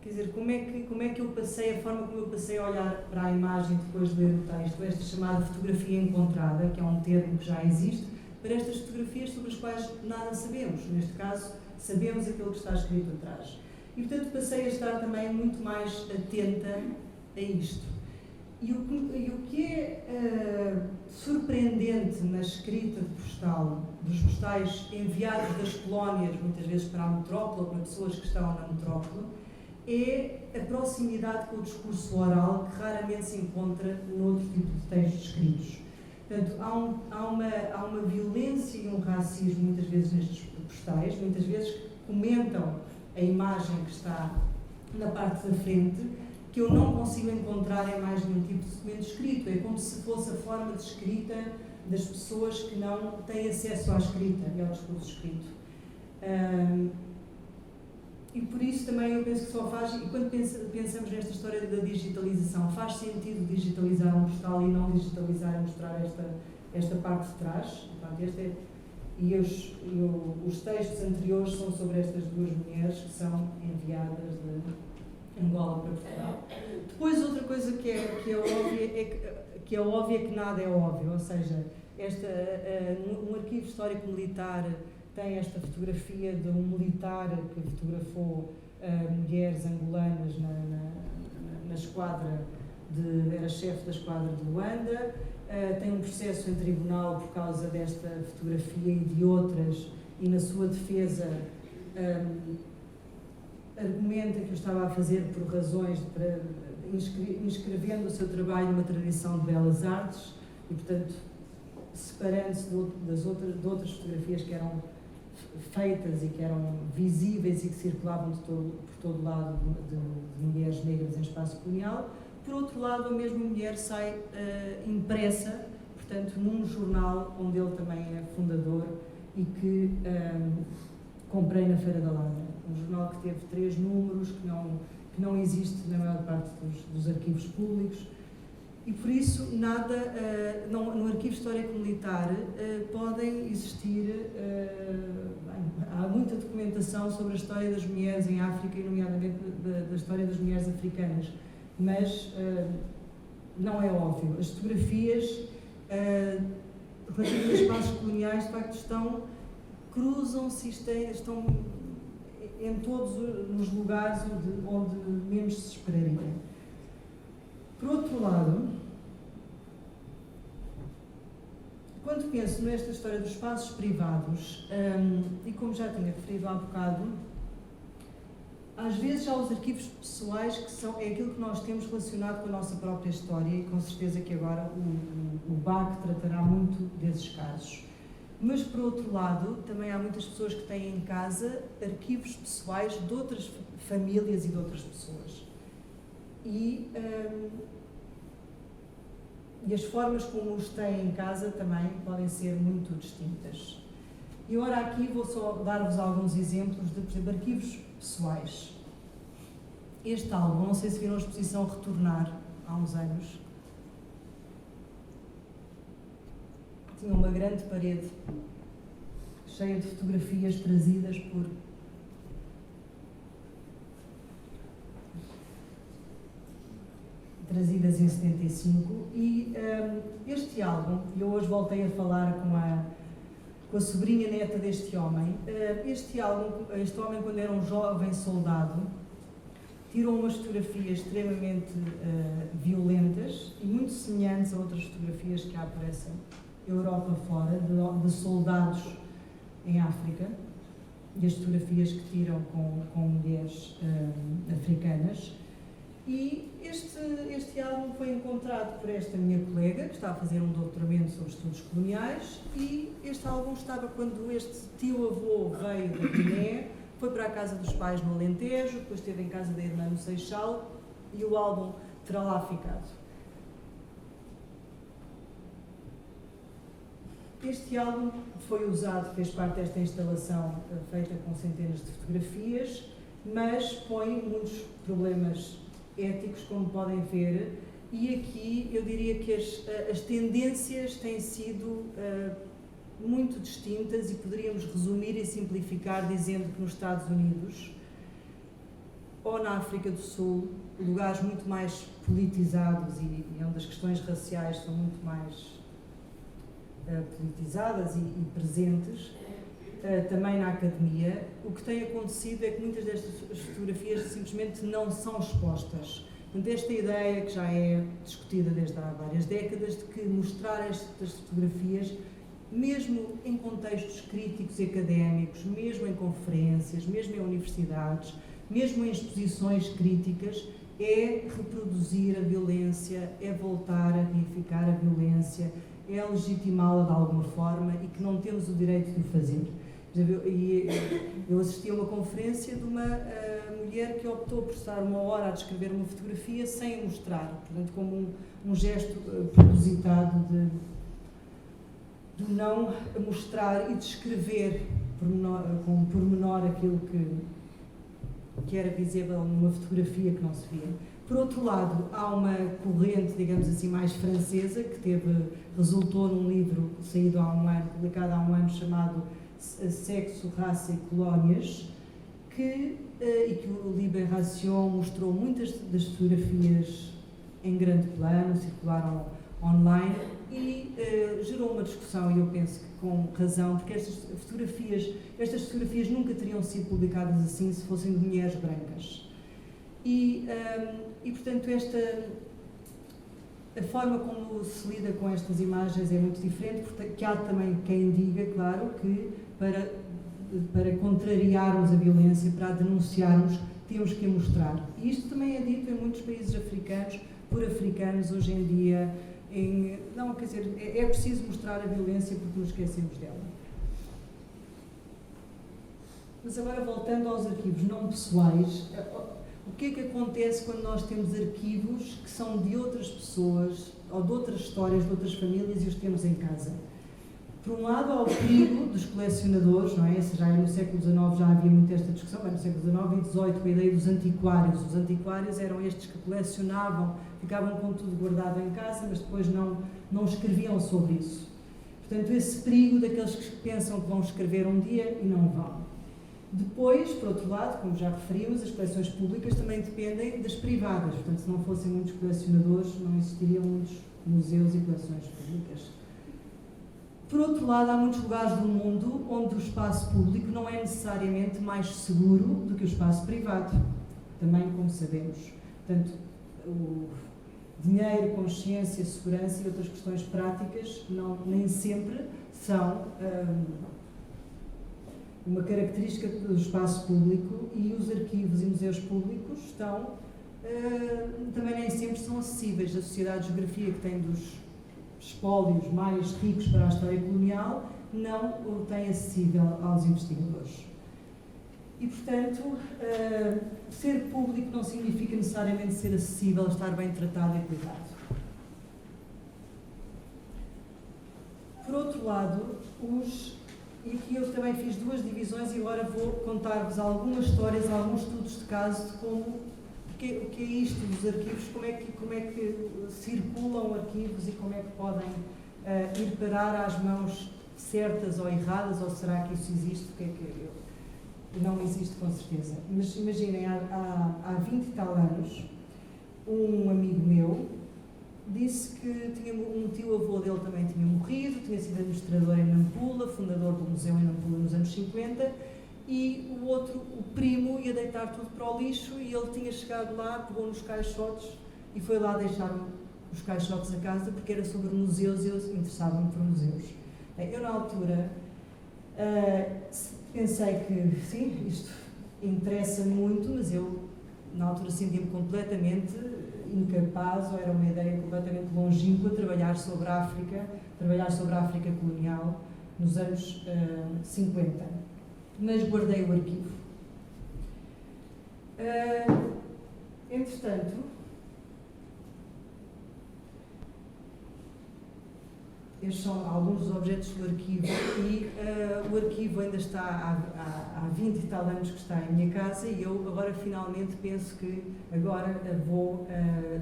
quer dizer, como é que eu passei, a forma como eu passei a olhar para a imagem depois de ler o texto, esta chamada fotografia encontrada, que é um termo que já existe, para estas fotografias sobre as quais nada sabemos. Neste caso, sabemos aquilo que está escrito atrás. E, portanto, passei a estar também muito mais atenta a isto. E o que é surpreendente na escrita postal, dos postais enviados das colónias, muitas vezes para a metrópole, ou para pessoas que estão na metrópole, é a proximidade com o discurso oral que raramente se encontra noutro tipo de textos escritos. Portanto, há uma violência e um racismo, muitas vezes, nestes postais, muitas vezes comentam a imagem que está na parte da frente, que eu não consigo encontrar em mais nenhum tipo de documento escrito. É como se fosse a forma de escrita das pessoas que não têm acesso à escrita e ao discurso escrito. E por isso também eu penso que só faz, e quando pensamos nesta história da digitalização, faz sentido digitalizar um postal e não digitalizar e mostrar esta parte de trás. Portanto, os textos anteriores são sobre estas duas mulheres que são enviadas de Angola para Portugal. Depois, outra coisa que é óbvia é que nada é óbvio, ou seja, um arquivo histórico-militar tem esta fotografia de um militar que fotografou mulheres angolanas na esquadra, era chefe da esquadra de Luanda. Tem um processo em tribunal por causa desta fotografia e de outras, e na sua defesa argumenta que o estava a fazer por razões inscrevendo o seu trabalho numa tradição de belas artes e, portanto, separando-se de outras fotografias que eram feitas e que eram visíveis e que circulavam por todo lado de mulheres negras em espaço colonial. Por outro lado, a mesma mulher sai impressa, portanto, num jornal onde ele também é fundador e que comprei na Feira da Ladra. Um jornal que teve 3 números, que não existe na maior parte dos arquivos públicos. E por isso, no arquivo histórico-militar podem existir, há muita documentação sobre a história das mulheres em África e nomeadamente da história das mulheres africanas, mas não é óbvio. As fotografias relativas a espaços coloniais, de facto, cruzam-se, estão em todos os lugares onde menos se esperaria. Por outro lado, quando penso nesta história dos espaços privados, e como já tinha referido há bocado, às vezes há os arquivos pessoais que é aquilo que nós temos relacionado com a nossa própria história e com certeza que agora o BAC tratará muito desses casos. Mas, por outro lado, também há muitas pessoas que têm em casa arquivos pessoais de outras famílias e de outras pessoas. E as formas como os têm em casa também podem ser muito distintas. E agora aqui vou só dar-vos alguns exemplos de, por exemplo, arquivos pessoais. Este álbum, não sei se viram a exposição Retornar, há uns anos, tinha uma grande parede cheia de fotografias trazidas em 75 e este álbum, e eu hoje voltei a falar com a sobrinha neta deste homem, este homem quando era um jovem soldado tirou umas fotografias extremamente violentas e muito semelhantes a outras fotografias que há por essa Europa fora, de soldados em África, e as fotografias que tiram com mulheres africanas. E este álbum foi encontrado por esta minha colega, que está a fazer um doutoramento sobre estudos coloniais, e este álbum estava quando este tio-avô veio da Guiné, foi para a casa dos pais no Alentejo, depois esteve em casa da irmã no Seixal, e o álbum terá lá ficado. Este álbum foi usado, fez parte desta instalação feita com centenas de fotografias, mas põe muitos problemas éticos, como podem ver, e aqui eu diria que as tendências têm sido muito distintas e poderíamos resumir e simplificar dizendo que nos Estados Unidos ou na África do Sul, lugares muito mais politizados e onde as questões raciais são muito mais politizadas e presentes, também na academia, o que tem acontecido é que muitas destas fotografias simplesmente não são expostas. Portanto, esta ideia que já é discutida desde há várias décadas de que mostrar estas fotografias, mesmo em contextos críticos e académicos, mesmo em conferências, mesmo em universidades, mesmo em exposições críticas, é reproduzir a violência, é voltar a reificar a violência, é legitimá-la de alguma forma e que não temos o direito de o fazer. Eu assisti a uma conferência de uma mulher que optou por estar 1 hora a descrever uma fotografia sem a mostrar, portanto, como um gesto propositado de não mostrar e descrever com pormenor aquilo que era visível numa fotografia que não se via. Por outro lado, há uma corrente, digamos assim, mais francesa, que resultou num livro saído há 1 ano, publicado há 1 ano, chamado Sexo, Raça e Colónias, e que o Libération mostrou muitas das fotografias em grande plano, circularam online e gerou uma discussão, e eu penso que com razão, porque estas fotografias nunca teriam sido publicadas assim se fossem de mulheres brancas. E portanto, a forma como se lida com estas imagens é muito diferente, porque há também quem diga, claro, que para contrariarmos a violência, para a denunciarmos, temos que a mostrar. E isto também é dito em muitos países africanos, por africanos hoje em dia. Não, quer dizer, é preciso mostrar a violência porque nos esquecemos dela. Mas agora, voltando aos arquivos não pessoais, o que é que acontece quando nós temos arquivos que são de outras pessoas, ou de outras histórias, de outras famílias, e os temos em casa? Por um lado, há o perigo dos colecionadores, não é? Já no século XIX já havia muito esta discussão, mas no século XIX e XVIII, com a ideia dos antiquários. Os antiquários eram estes que colecionavam, ficavam com tudo guardado em casa, mas depois não escreviam sobre isso. Portanto, esse perigo daqueles que pensam que vão escrever um dia e não vão. Depois, por outro lado, como já referimos, as coleções públicas também dependem das privadas. Portanto, se não fossem muitos colecionadores, não existiriam muitos museus e coleções públicas. Por outro lado, há muitos lugares do mundo onde o espaço público não é necessariamente mais seguro do que o espaço privado, também como sabemos. Portanto, o dinheiro, consciência, segurança e outras questões práticas nem sempre são uma característica do espaço público, e os arquivos e museus públicos também nem sempre são acessíveis. A Sociedade de Geografia, que tem dos espólios mais ricos para a história colonial, não o tem acessível aos investigadores. E, portanto, ser público não significa necessariamente ser acessível, estar bem tratado e cuidado. Por outro lado, e aqui eu também fiz 2 divisões e agora vou contar-vos algumas histórias, alguns estudos de caso de o que é isto dos arquivos, como é que circulam arquivos e como é que podem ir parar às mãos certas ou erradas, ou será que isso existe? O que é que não existe, com certeza. Mas imaginem, há 20 e tal anos, um amigo meu disse que tinha um tio-avô dele também tinha morrido, tinha sido administrador em Nampula, fundador do museu em Nampula nos anos 50, e o primo, ia deitar tudo para o lixo e ele tinha chegado lá, pegou nos caixotes e foi lá deixar os caixotes a casa porque era sobre museus e eu interessava-me por museus. Eu, na altura, pensei que, sim, isto interessa muito, mas eu, na altura, sentia-me completamente incapaz, ou era uma ideia completamente longínqua, trabalhar sobre a África colonial nos anos 50. Mas guardei o arquivo. Entretanto, estes são alguns dos objetos do arquivo e o arquivo ainda está há 20 e tal anos que está em minha casa e eu agora finalmente penso que agora vou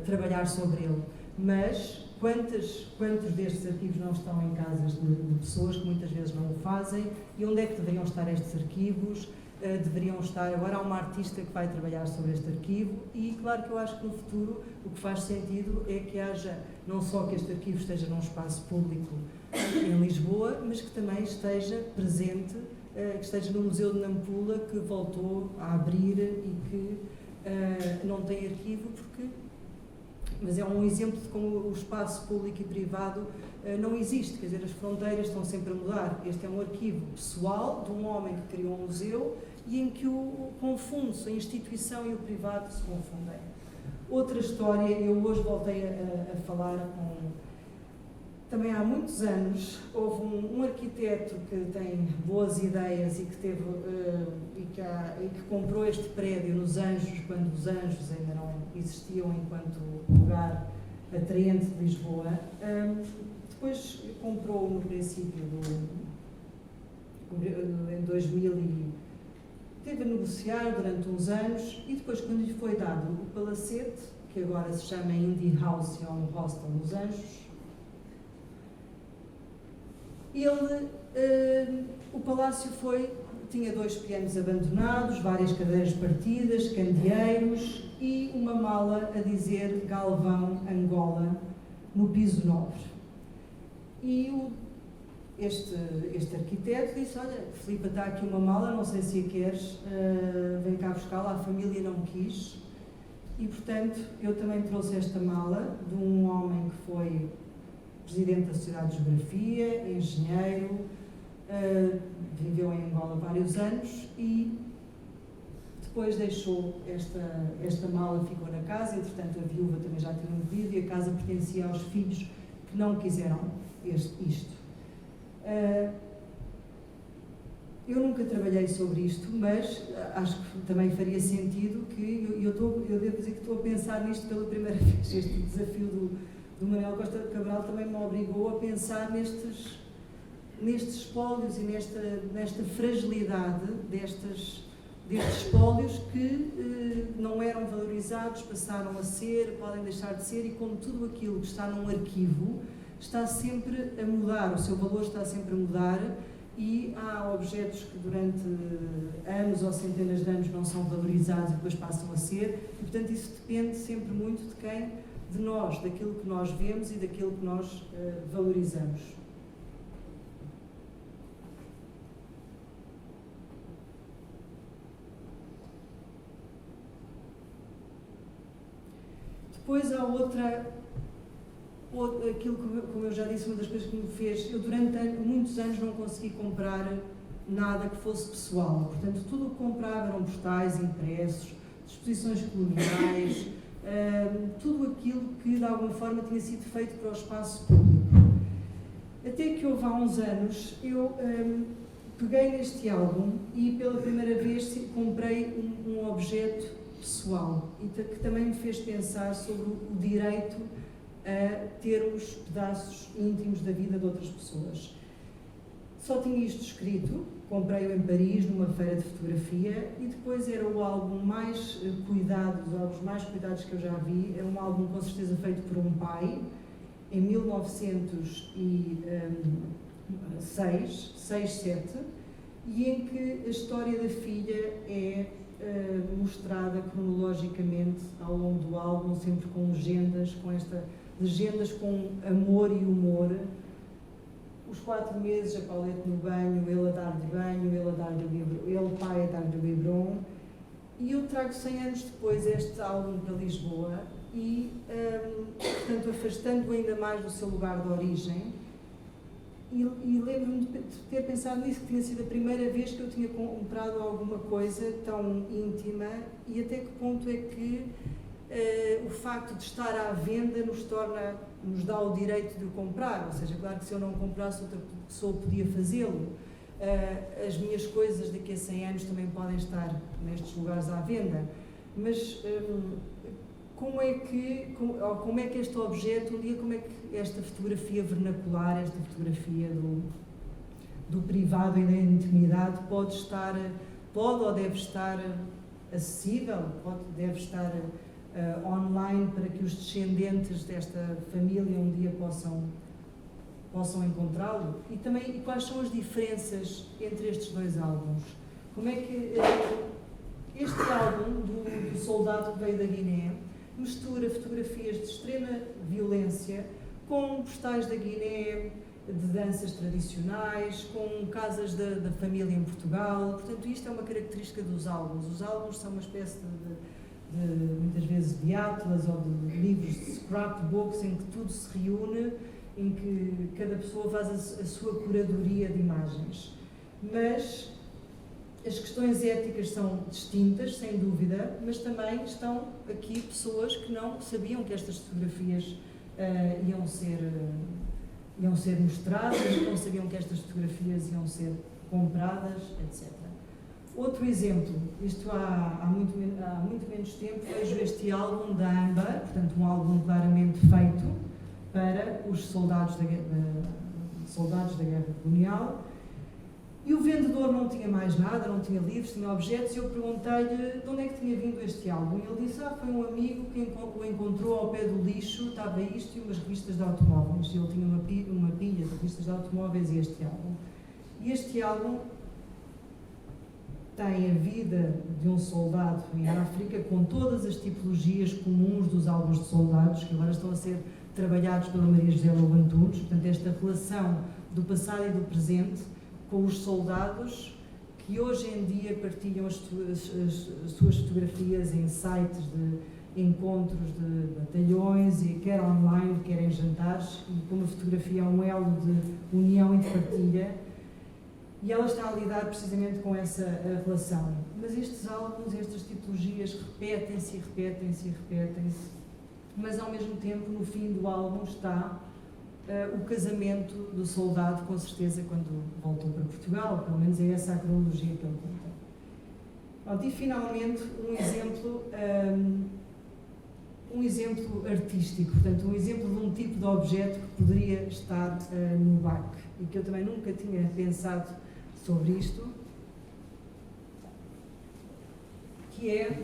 trabalhar sobre ele. Mas quantos destes arquivos não estão em casas de pessoas que muitas vezes não o fazem e onde é que deveriam estar estes arquivos? Deveriam estar, agora há uma artista que vai trabalhar sobre este arquivo e claro que eu acho que no futuro o que faz sentido é que haja, não só que este arquivo esteja num espaço público em Lisboa, mas que também esteja presente, que esteja no Museu de Nampula, que voltou a abrir e que não tem arquivo, mas é um exemplo de como o espaço público e privado não existe, quer dizer, as fronteiras estão sempre a mudar. Este é um arquivo pessoal de um homem que criou um museu e em que confunde-se a instituição e o privado se confundem. Outra história, eu hoje voltei a falar também há muitos anos, houve um arquiteto que tem boas ideias e que teve e que comprou este prédio nos Anjos, quando os Anjos ainda não existiam enquanto lugar atraente de Lisboa. Depois comprou no princípio em 2000 e teve a negociar durante uns anos e depois quando lhe foi dado o palacete, que agora se chama Indie House, é um hostel nos Anjos, o palácio tinha 2 pianos abandonados, várias cadeiras partidas, candeeiros e uma mala a dizer Galvão, Angola, no piso 9. E este arquiteto disse, olha, Filipe, está aqui uma mala, não sei se a queres, vem cá buscá-la, a família não quis. E, portanto, eu também trouxe esta mala de um homem que foi presidente da Sociedade de Geografia, engenheiro, viveu em Angola vários anos e depois deixou esta mala, ficou na casa, entretanto a viúva também já tinha morrido e a casa pertencia aos filhos que não quiseram isto. Eu nunca trabalhei sobre isto, mas acho que também faria sentido que eu devo dizer que estou a pensar nisto pela primeira vez. Este desafio do Manuel Costa Cabral também me obrigou a pensar nestes espólios e nesta fragilidade destes espólios que não eram valorizados, passaram a ser, podem deixar de ser, e como tudo aquilo que está num arquivo está sempre a mudar, o seu valor está sempre a mudar, e há objetos que durante anos ou centenas de anos não são valorizados e depois passam a ser, e portanto isso depende sempre muito de quem, de nós, daquilo que nós vemos e daquilo que nós valorizamos. Depois há aquilo que, como eu já disse, uma das coisas que me fez, eu durante muitos anos não consegui comprar nada que fosse pessoal, portanto tudo o que comprava eram postais, impressos, exposições coloniais, tudo aquilo que de alguma forma tinha sido feito para o espaço público. Até que houve há uns anos, eu peguei neste álbum e pela primeira vez comprei um objeto pessoal e que também me fez pensar sobre o direito a termos pedaços íntimos da vida de outras pessoas. Só tinha isto escrito, comprei-o em Paris, numa feira de fotografia, e depois era o álbum mais cuidado, dos álbuns mais cuidados que eu já vi. É um álbum com certeza feito por um pai, em 1906, 7, e em que a história da filha é mostrada cronologicamente ao longo do álbum, sempre com legendas, legendas com amor e humor. Os 4 meses, a Paulette no banho, ele a dar-lhe banho, ele pai a dar-lhe o biberon. E eu trago 100 anos depois este álbum para Lisboa e, portanto, afastando-o ainda mais do seu lugar de origem. E lembro-me de ter pensado nisso, que tinha sido a primeira vez que eu tinha comprado alguma coisa tão íntima, e até que ponto é que o facto de estar à venda nos dá o direito de o comprar. Ou seja, claro que se eu não comprasse, outra pessoa podia fazê-lo. As minhas coisas daqui a 100 anos também podem estar nestes lugares à venda, mas como é que este objeto, um dia, como é que esta fotografia vernacular, esta fotografia do privado e da intimidade pode ou deve estar acessível, deve estar online para que os descendentes desta família um dia possam encontrá-lo? E também, quais são as diferenças entre estes dois álbuns? Como é que este álbum do soldado que veio da Guiné mistura fotografias de extrema violência com postais da Guiné, de danças tradicionais, com casas da família em Portugal? Portanto, isto é uma característica dos álbuns. Os álbuns são uma espécie de muitas vezes de atlas ou de livros de scrapbooks em que tudo se reúne, em que cada pessoa faz a sua curadoria de imagens. Mas as questões éticas são distintas, sem dúvida, mas também estão aqui pessoas que não sabiam que estas fotografias iam ser mostradas, que não sabiam que estas fotografias iam ser compradas, etc. Outro exemplo, isto há muito menos tempo, vejo este álbum da AMBA, portanto um álbum claramente feito para os soldados da Guerra Colonial, e o vendedor não tinha mais nada, não tinha livros, tinha objetos, e eu perguntei-lhe de onde é que tinha vindo este álbum, e ele disse, foi um amigo que o encontrou ao pé do lixo, estava isto e umas revistas de automóveis. Ele tinha uma pilha de revistas de automóveis e este álbum. E este álbum tem a vida de um soldado em África, com todas as tipologias comuns dos álbuns de soldados, que agora estão a ser trabalhados pela Maria José Lobo Antunes. Portanto, esta relação do passado e do presente com os soldados que hoje em dia partilham as suas fotografias em sites de encontros de batalhões, e quer online, quer em jantares, e como a fotografia é um elo de união e de partilha, e ela está a lidar precisamente com essa relação. Mas estes álbuns, estas tipologias repetem-se, mas ao mesmo tempo, no fim do álbum está o casamento do soldado, com certeza, quando voltou para Portugal. Pelo menos é essa a cronologia que ele conta. Pronto, e finalmente um exemplo artístico, portanto um exemplo de um tipo de objeto que poderia estar no BAC, e que eu também nunca tinha pensado sobre isto, que é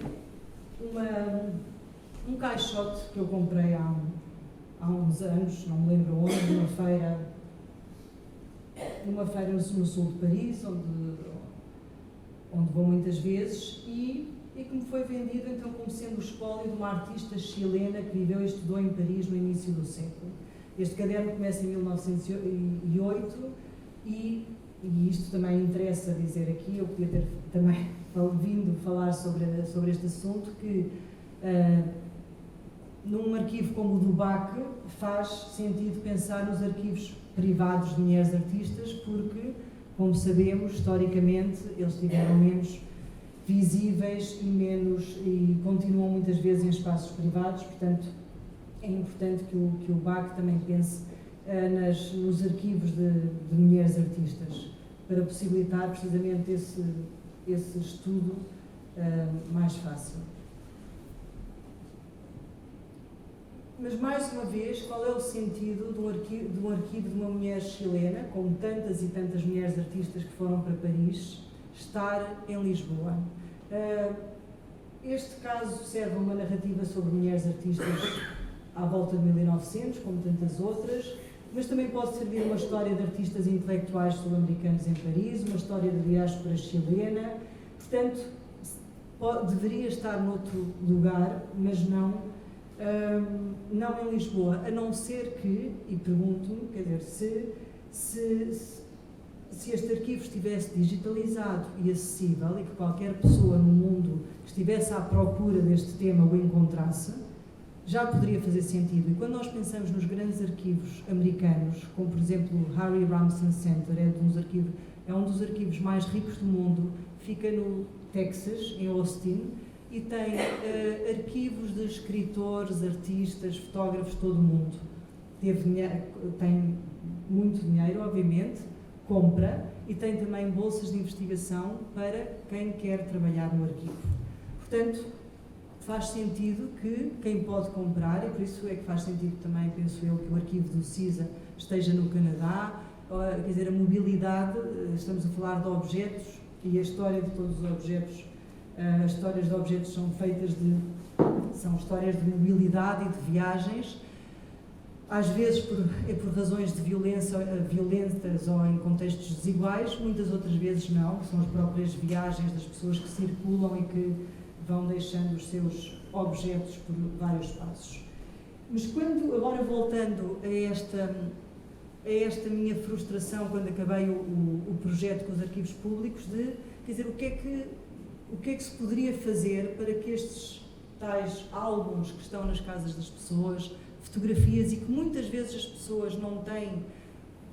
um caixote que eu comprei há uns anos, não me lembro onde, numa feira no sul de Paris, onde vou muitas vezes, e que me foi vendido então como sendo o espólio de uma artista chilena que viveu e estudou em Paris no início do século. Este caderno começa em 1908 e isto também interessa dizer aqui, eu podia ter também vindo falar sobre este assunto, que num arquivo como o do BAC faz sentido pensar nos arquivos privados de mulheres artistas, porque, como sabemos, historicamente eles estiveram menos visíveis e continuam muitas vezes em espaços privados. Portanto, é importante que o BAC também pense nos arquivos de mulheres artistas, para possibilitar precisamente esse estudo mais fácil. Mas, mais uma vez, qual é o sentido de um arquivo de uma mulher chilena, como tantas e tantas mulheres artistas que foram para Paris, estar em Lisboa? Este caso serve a uma narrativa sobre mulheres artistas à volta de 1900, como tantas outras, mas também pode servir uma história de artistas intelectuais sul-americanos em Paris, uma história de diáspora chilena. Portanto, deveria estar noutro lugar, mas não em Lisboa, a não ser que, e pergunto-me, quer dizer, se este arquivo estivesse digitalizado e acessível, e que qualquer pessoa no mundo que estivesse à procura deste tema o encontrasse, já poderia fazer sentido. E quando nós pensamos nos arquivos americanos, como por exemplo o Harry Ramsden Center, é um dos arquivos mais ricos do mundo, fica no Texas, em Austin, e tem arquivos de escritores, artistas, fotógrafos, todo o mundo. Tem muito dinheiro, obviamente, compra, e tem também bolsas de investigação para quem quer trabalhar no arquivo. Portanto, faz sentido que quem pode comprar, e por isso é que faz sentido também, penso eu, que o arquivo do CISA esteja no Canadá, quer dizer, a mobilidade, estamos a falar de objetos, e a história de todos os objetos, as histórias de objetos são histórias de mobilidade e de viagens, às vezes por razões de violência, violentas ou em contextos desiguais, muitas outras vezes não, são as próprias viagens das pessoas que circulam e que vão deixando os seus objetos por vários espaços. Mas agora voltando a esta minha frustração quando acabei o projeto com os arquivos públicos, quer dizer, o que é que se poderia fazer para que estes tais álbuns que estão nas casas das pessoas, fotografias, e que muitas vezes as pessoas não têm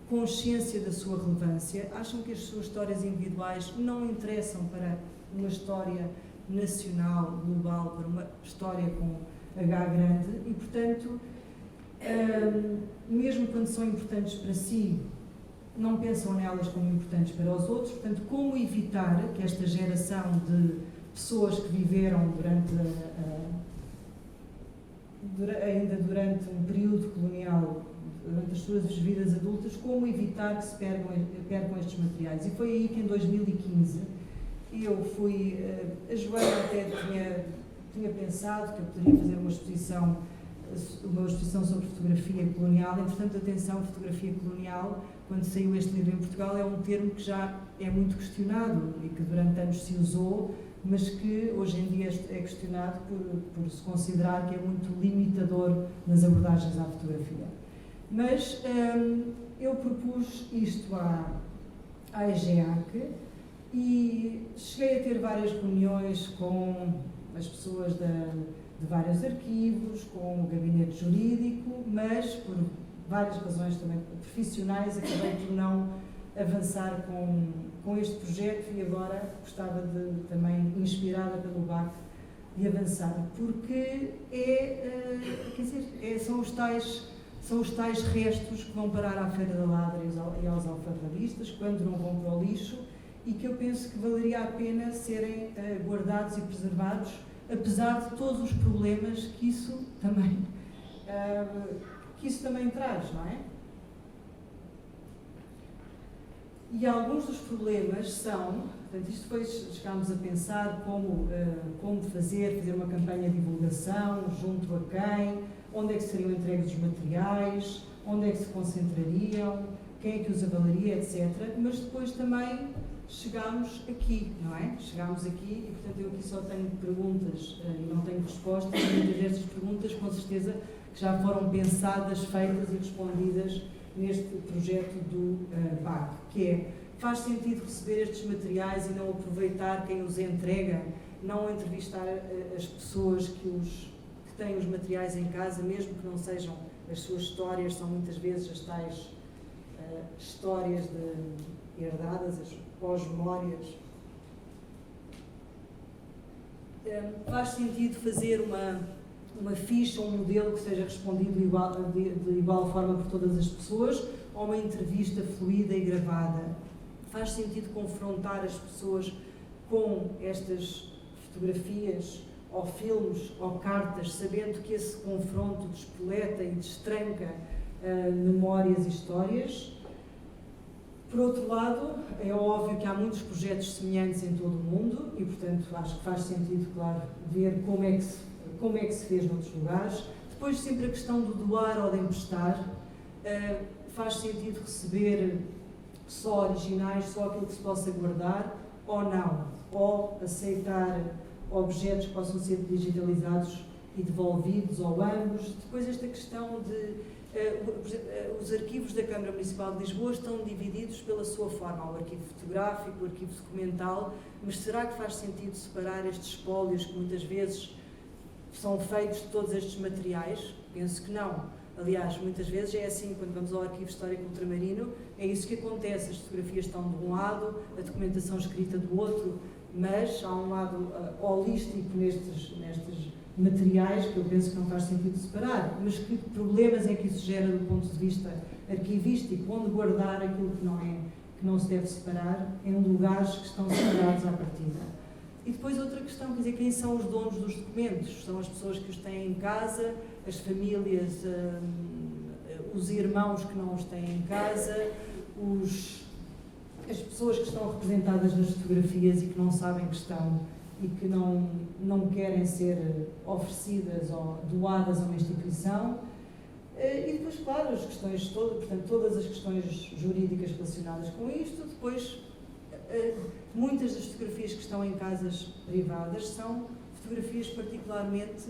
consciência da sua relevância, acham que as suas histórias individuais não interessam para uma história nacional, global, para uma história com H grande, e portanto, mesmo quando são importantes para si, não pensam nelas como importantes para os outros. Portanto, como evitar que esta geração de pessoas que viveram ainda durante um período colonial, durante as suas vidas adultas, como evitar que se percam estes materiais. E foi aí que em 2015 eu fui, a Joana até tinha pensado que eu poderia fazer uma exposição sobre fotografia colonial. Entretanto, atenção, fotografia colonial, quando saiu este livro em Portugal, é um termo que já é muito questionado e que durante anos se usou, mas que hoje em dia é questionado por se considerar que é muito limitador nas abordagens à fotografia. Mas eu propus isto à EGEAC e cheguei a ter várias reuniões com as pessoas de vários arquivos, com o gabinete jurídico, mas por várias razões também profissionais acabei por não avançar com este projeto, e agora gostava de, também inspirada pelo BAC, de avançar, porque são os tais restos que vão parar à Feira da Ladra e aos alfarrabistas, quando não vão para o lixo, e que eu penso que valeria a pena serem guardados e preservados, apesar de todos os problemas que isso também traz, não é? E alguns dos problemas são, portanto, isto depois chegámos a pensar como fazer uma campanha de divulgação, junto a quem, onde é que seriam entregues os materiais, onde é que se concentrariam, quem é que os avaliaria, etc. Mas depois também chegámos aqui, não é? Chegámos aqui e, portanto, eu aqui só tenho perguntas e não tenho respostas, e muitas destas perguntas, com certeza, que já foram pensadas, feitas e respondidas neste projeto do BAC, que é: faz sentido receber estes materiais e não aproveitar quem os entrega, não entrevistar as pessoas que têm os materiais em casa, mesmo que não sejam as suas histórias, são muitas vezes as tais histórias herdadas, as pós-memórias. Faz sentido fazer uma ficha, um modelo que seja respondido de igual forma por todas as pessoas, ou uma entrevista fluida e gravada? Faz sentido confrontar as pessoas com estas fotografias, ou filmes, ou cartas, sabendo que esse confronto despoleta e destranca memórias e histórias? Por outro lado, é óbvio que há muitos projetos semelhantes em todo o mundo e, portanto, acho que faz sentido, claro, ver como é que se fez noutros lugares. Depois, sempre a questão do doar ou de emprestar. Faz sentido receber só originais, só aquilo que se possa guardar, ou não? Ou aceitar objetos que possam ser digitalizados e devolvidos, ou ambos? Depois, esta questão de... os arquivos da Câmara Municipal de Lisboa estão divididos pela sua forma. Há o arquivo fotográfico, o arquivo documental, mas será que faz sentido separar estes espólios que muitas vezes são feitos de todos estes materiais? Penso que não. Aliás, muitas vezes é assim, quando vamos ao Arquivo Histórico Ultramarino, é isso que acontece. As fotografias estão de um lado, a documentação escrita do outro, mas há um lado holístico nestes materiais que eu penso que não faz sentido separar. Mas que problemas é que isso gera do ponto de vista arquivístico? Onde guardar aquilo que não se deve separar em lugares que estão separados à partida? E depois outra questão, quer dizer, quem são os donos dos documentos? São as pessoas que os têm em casa, as famílias, os irmãos que não os têm em casa, as pessoas que estão representadas nas fotografias e que não sabem que estão e que não querem ser oferecidas ou doadas a uma instituição. E depois, claro, as questões portanto, todas as questões jurídicas relacionadas com isto. Depois, muitas das fotografias que estão em casas privadas são fotografias particularmente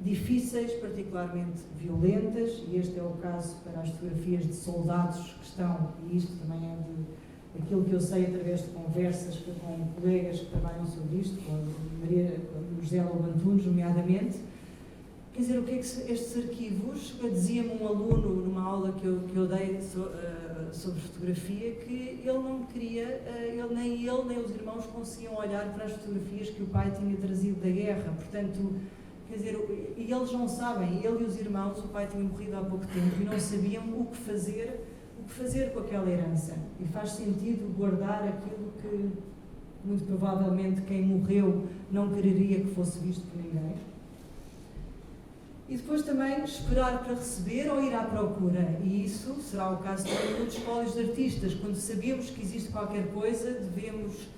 difíceis, particularmente violentas, e este é o caso para as fotografias de soldados que estão, e isto também é aquilo que eu sei através de conversas com colegas que trabalham sobre isto, com o José Lobo Antunes, nomeadamente. Quer dizer, o que é que estes arquivos, dizia-me um aluno numa aula que eu dei sobre fotografia, que ele não queria, nem os irmãos conseguiam olhar para as fotografias que o pai tinha trazido da guerra, portanto, quer dizer, e eles não sabem, ele e os irmãos, o pai tinha morrido há pouco tempo e não sabiam o que fazer com aquela herança. E faz sentido guardar aquilo que, muito provavelmente, quem morreu não quereria que fosse visto por ninguém. E depois também esperar para receber ou ir à procura. E isso será o caso também dos espólios de artistas. Quando sabemos que existe qualquer coisa, devemos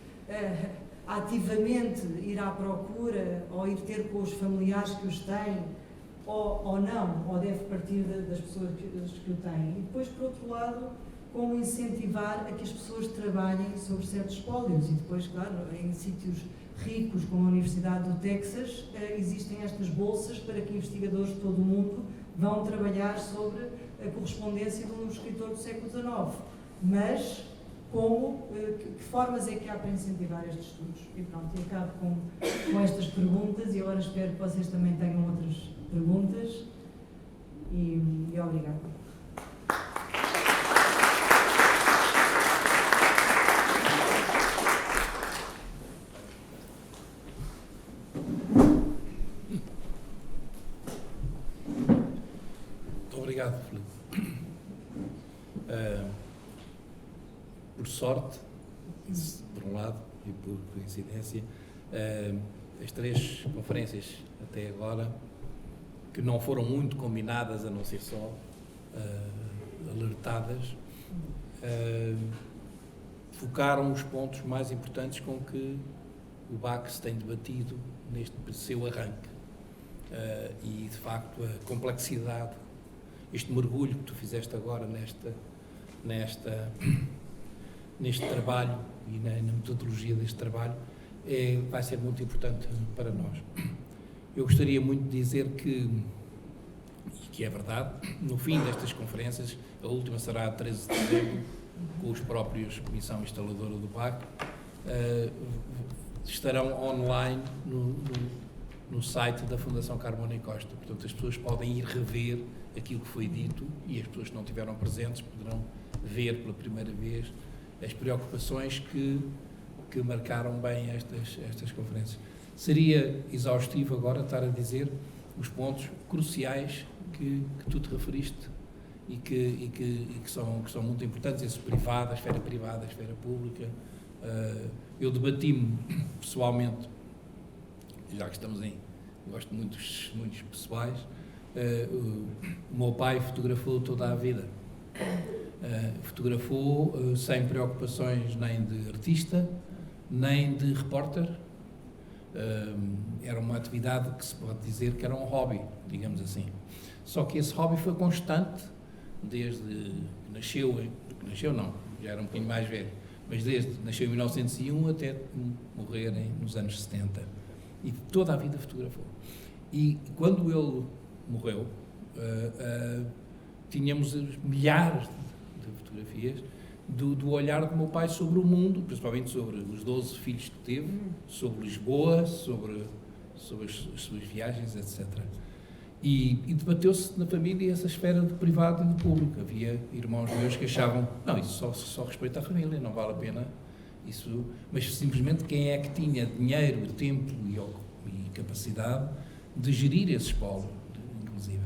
ativamente ir à procura ou ir ter com os familiares que os têm, ou não, ou deve partir das pessoas que o têm. E depois, por outro lado, como incentivar a que as pessoas trabalhem sobre certos espólios. E depois, claro, em sítios ricos, como a Universidade do Texas, existem estas bolsas para que investigadores de todo o mundo vão trabalhar sobre a correspondência de um escritor do século XIX. Mas, que formas é que há para incentivar estes estudos? E pronto, eu acabo com estas perguntas e agora espero que vocês também tenham outras perguntas. E obrigada. Obrigado, Filipe. Por sorte, por um lado, e por coincidência, as 3 conferências até agora, que não foram muito combinadas, a não ser só alertadas, focaram os pontos mais importantes com que o BAC se tem debatido neste seu arranque. E, de facto, a complexidade, este mergulho que tu fizeste agora neste trabalho e na metodologia deste trabalho vai ser muito importante para nós. Eu gostaria muito de dizer que é verdade, no fim destas conferências, a última será a 13 de dezembro, com os próprios Comissão Instaladora do BAC, estarão online no site da Fundação Carmona e Costa. Portanto, as pessoas podem ir rever aquilo que foi dito e as pessoas que não estiveram presentes poderão ver pela primeira vez as preocupações que marcaram bem estas conferências. Seria exaustivo agora estar a dizer os pontos cruciais que tu te referiste e que são muito importantes, esse privado, a esfera privada, a esfera pública. Eu debati-me pessoalmente, já que estamos gosto muito dos muitos pessoais, o meu pai fotografou toda a vida. Fotografou sem preocupações nem de artista, nem de repórter. Era uma atividade que se pode dizer que era um hobby, digamos assim. Só que esse hobby foi constante desde que nasceu não, já era um bocadinho mais velho, mas desde que nasceu em 1901 até morrer nos anos 70. E toda a vida fotografou. E quando ele morreu, tínhamos milhares de fotografias do olhar do meu pai sobre o mundo, principalmente sobre os 12 filhos que teve, sobre Lisboa, sobre as suas viagens, etc. E debateu-se na família essa esfera de privado e de público. Havia irmãos meus que achavam, não, isso só respeita a família, não vale a pena isso, mas simplesmente quem é que tinha dinheiro, tempo e capacidade de gerir esse espólio, inclusive.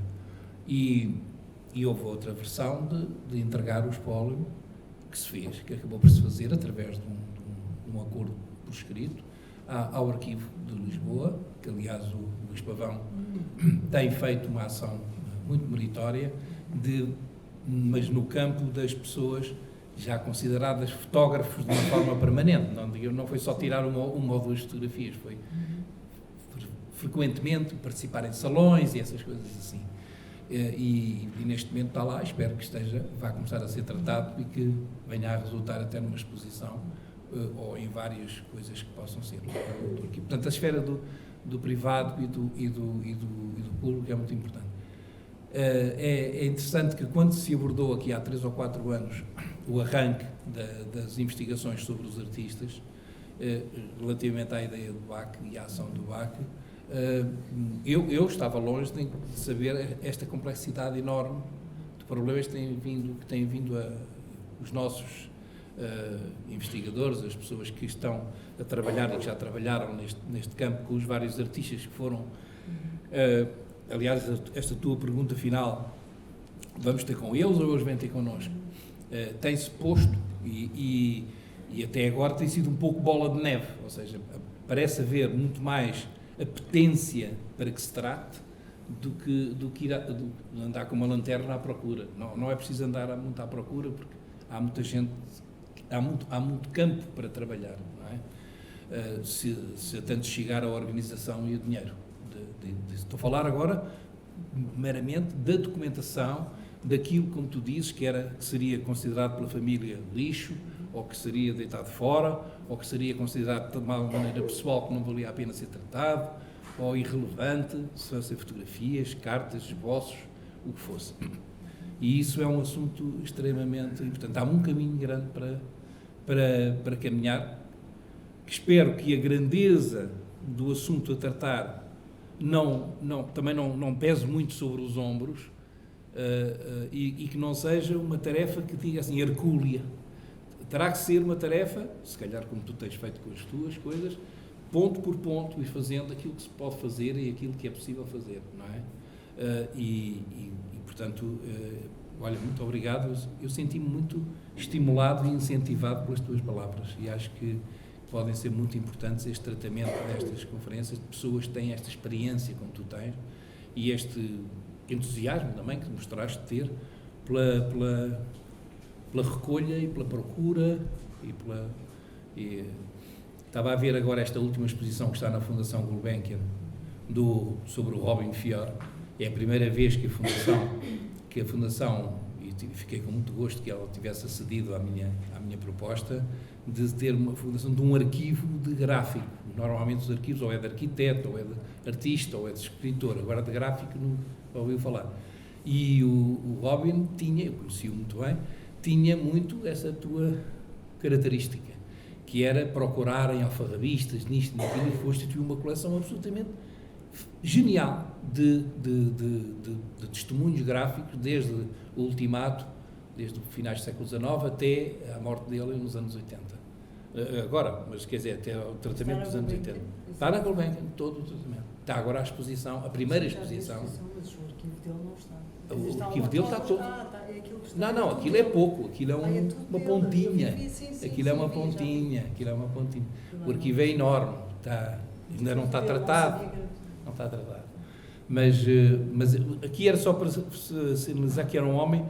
E houve outra versão de entregar o espólio que se fez, que acabou por se fazer através de um acordo por escrito, ao Arquivo de Lisboa, que aliás o Luís Pavão tem feito uma ação muito meritória, mas no campo das pessoas já consideradas fotógrafos de uma forma permanente. Não foi só tirar uma ou duas fotografias, foi frequentemente participar em salões e essas coisas assim. E neste momento está lá, espero que vá começar a ser tratado e que venha a resultar até numa exposição ou em várias coisas que possam ser. Portanto, a esfera do privado e do público é muito importante. É interessante que quando se abordou aqui há 3 ou 4 anos o arranque das investigações sobre os artistas, relativamente à ideia do BAC e à ação do BAC, eu estava longe de saber esta complexidade enorme de problemas que têm vindo os nossos investigadores, as pessoas que estão a trabalhar e que já trabalharam neste campo com os vários artistas que foram. Aliás, esta tua pergunta final, vamos ter com eles ou eles vêm ter connosco? Tem-se posto e até agora tem sido um pouco bola de neve, ou seja, parece haver muito mais apetência para que se trate do que andar com uma lanterna à procura. Não é preciso andar muito à procura, porque há muita gente, há muito campo para trabalhar, não é? Se tanto chegar à organização e o dinheiro. Estou a falar agora meramente da documentação daquilo, como tu dizes, que seria considerado pela família lixo, ou que seria deitado fora, ou que seria considerado de uma maneira pessoal que não valia a pena ser tratado, ou irrelevante, se fossem fotografias, cartas, esboços, o que fosse. E isso é um assunto extremamente importante. Há um caminho grande para caminhar, que espero que a grandeza do assunto a tratar também não pese muito sobre os ombros, e que não seja uma tarefa que diga assim, hercúlea. Terá que ser uma tarefa, se calhar como tu tens feito com as tuas coisas, ponto por ponto, e fazendo aquilo que se pode fazer e aquilo que é possível fazer, não é? Portanto, olha, muito obrigado. Eu senti-me muito estimulado e incentivado pelas tuas palavras, e acho que podem ser muito importantes este tratamento destas conferências de pessoas que têm esta experiência como tu tens e este entusiasmo também que mostraste ter pela recolha e pela procura estava a ver agora esta última exposição que está na Fundação Gulbenkian sobre o Robin Fior. É a primeira vez que a Fundação, e fiquei com muito gosto que ela tivesse acedido à minha proposta de ter uma fundação de um arquivo de gráfico. Normalmente os arquivos ou é de arquiteto, ou é de artista, ou é de escritor, agora de gráfico não ouviu falar. E o Robin eu conheci-o muito bem, tinha muito essa tua característica, que era procurar em alfarrabistas, nisto, naquilo, e constituiu uma coleção absolutamente genial de testemunhos gráficos, desde o Ultimato, desde os finais do século XIX até a morte dele nos anos 80. Agora, mas quer dizer, até o tratamento dos anos 80. Está na Gulbenkian, todo o tratamento. Está agora a exposição, a primeira exposição. Mas o arquivo dele não está. O arquivo dele está todo. É aquilo que está. Não, aquilo é pouco, aquilo é uma pontinha. Sim, Aquilo é uma pontinha, O arquivo é enorme, ainda não está tratado. Não está tratado. Mas aqui era só para sinalizar que era um homem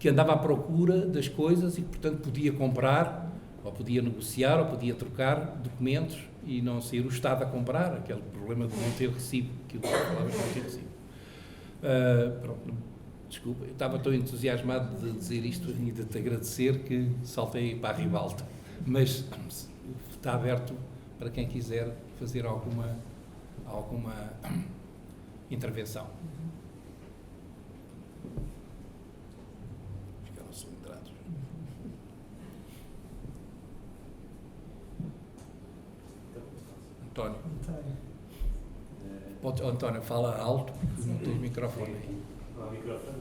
que andava à procura das coisas e que, portanto, podia comprar, ou podia negociar, ou podia trocar documentos e não ser o Estado a comprar, aquele problema de não ter recibo, aquilo que falavas, não ter recibo. Pronto, desculpa, eu estava tão entusiasmado de dizer isto e de te agradecer que saltei para a ribalta, mas está aberto para quem quiser fazer alguma intervenção. Ficaram cilindrados. António. António, fala alto, porque não tens microfone aí. Não há microfone,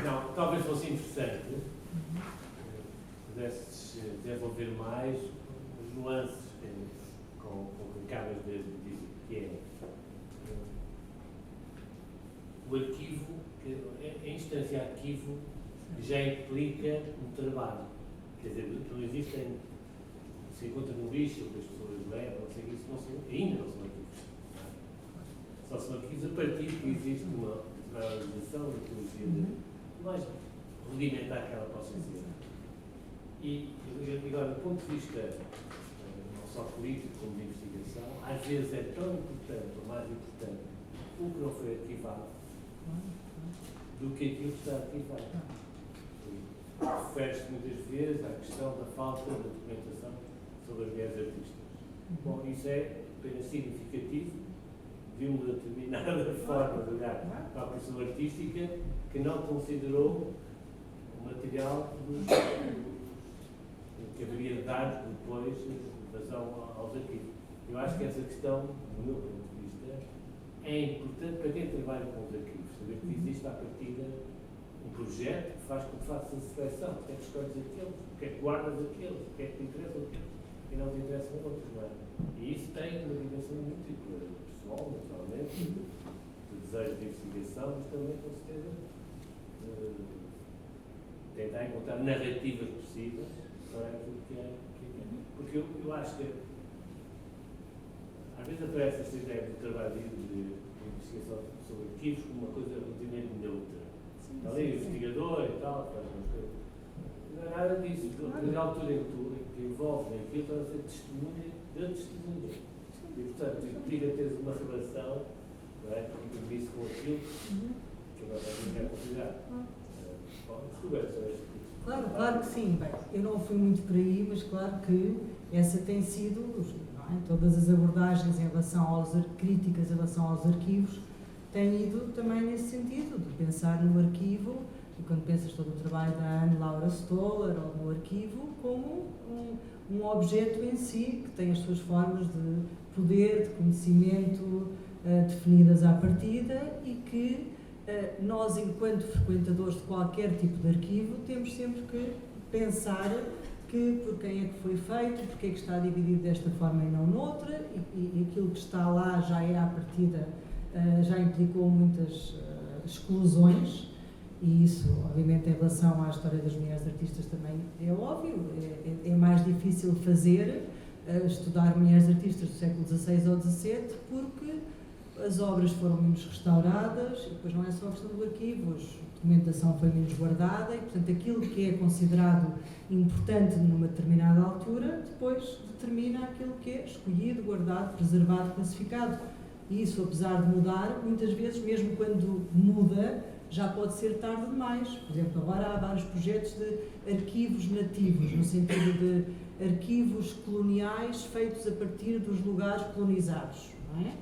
não. Não, talvez fosse interessante pudesses desenvolver mais as nuances com que acabas de dizer, que é o arquivo, a instância arquivo já implica um trabalho. Quer dizer, não existem se encontra no lixo, que as pessoas levam, não sei o que, isso ainda não são arquivos. Só são arquivos a partir que existe uma organização, uma metodologia mais rudimentar que ela possa ser. E agora, do ponto de vista não só político como de investigação, às vezes é tão importante, ou mais importante, o que não foi arquivado do que aquilo que está arquivado. Refere-se muitas vezes à questão da falta de documentação sobre as mulheres artistas. Bom, isso é apenas significativo de uma determinada forma de olhar para a produção artística que não considerou o material que haveria de dar depois vazão aos arquivos. Eu acho que essa questão, do meu ponto de vista, é importante para quem trabalha com os arquivos, saber que existe à partida um projeto que faz com que faças a seleção, o que é que escolhes aqueles, o que é que guardas aqueles, o que é que te interessa aqueles e não te interessam outros, não é? E isso tem uma dimensão muito pessoal, naturalmente, de desejo de investigação, mas também, com certeza, tentar encontrar narrativas possíveis para aquilo que é. Porque eu acho que às vezes aparece esta ideia do trabalho de investigação sobre arquivos como uma coisa relativamente neutra. Está ali o investigador e tal, faz umas coisas. Não é nada disso. Na altura em que tu te envolves naquilo, estás a ser testemunha da testemunha. E, portanto, implica teres uma relação, não é? Compromisso com aquilo que agora não quero considerar. Claro que sim. Bem, eu não fui muito por aí, mas claro que essa tem sido, não é? Todas as abordagens em relação aos críticas em relação aos arquivos têm ido também nesse sentido, de pensar no arquivo, e quando pensas todo o trabalho da Anne Laura Stoller ou no arquivo, como um objeto em si, que tem as suas formas de poder, de conhecimento definidas à partida e que nós, enquanto frequentadores de qualquer tipo de arquivo, temos sempre que pensar que por quem é que foi feito, porque é que está dividido desta forma e não noutra, e aquilo que está lá já é à partida, já implicou muitas exclusões, e isso, obviamente, em relação à história das mulheres artistas também é óbvio, é mais difícil fazer, estudar mulheres artistas do século XVI ou XVII, porque as obras foram menos restauradas, e depois não é só a questão do arquivo, a documentação foi menos guardada, e portanto aquilo que é considerado importante numa determinada altura, depois determina aquilo que é escolhido, guardado, preservado, classificado. E isso, apesar de mudar, muitas vezes, mesmo quando muda, já pode ser tarde demais. Por exemplo, agora há vários projetos de arquivos nativos, no sentido de arquivos coloniais feitos a partir dos lugares colonizados, não é?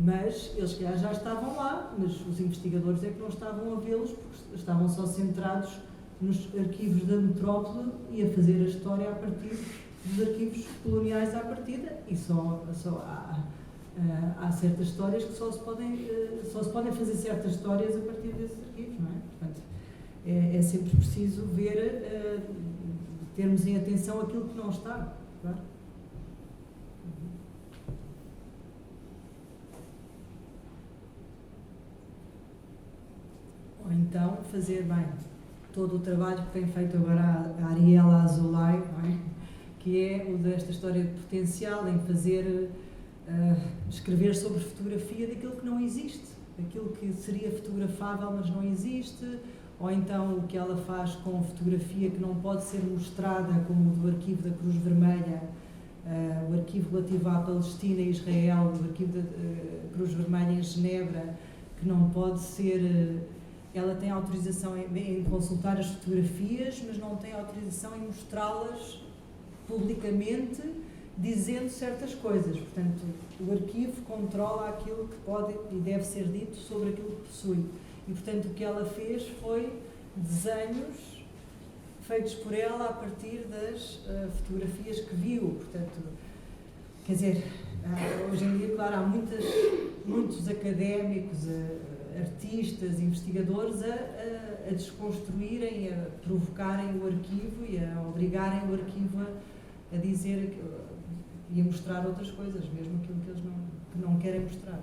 Mas eles já estavam lá, mas os investigadores é que não estavam a vê-los porque estavam só centrados nos arquivos da metrópole e a fazer a história a partir dos arquivos coloniais à partida, e só há certas histórias que só se podem fazer certas histórias a partir desses arquivos, não é? Portanto, é sempre preciso ver, termos em atenção aquilo que não está, claro. Ou então fazer bem todo o trabalho que tem feito agora a Ariela Azoulay, não é? Que é o desta história de potencial, em fazer, escrever sobre fotografia daquilo que não existe, aquilo que seria fotografável mas não existe, ou então o que ela faz com fotografia que não pode ser mostrada, como o do arquivo da Cruz Vermelha, o arquivo relativo à Palestina e Israel, o arquivo da Cruz Vermelha em Genebra, que não pode ser... Ela tem autorização em consultar as fotografias, mas não tem autorização em mostrá-las publicamente, dizendo certas coisas. Portanto, o arquivo controla aquilo que pode e deve ser dito sobre aquilo que possui. E, portanto, o que ela fez foi desenhos feitos por ela a partir das fotografias que viu. Portanto, quer dizer, hoje em dia, claro, há muitos académicos, artistas, investigadores a desconstruírem, a provocarem o arquivo e a obrigarem o arquivo a dizer e a mostrar outras coisas, mesmo aquilo que eles não querem mostrar.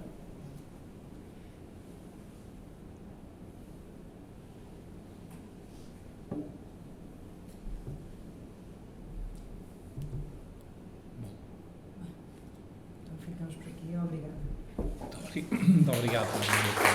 obrigado.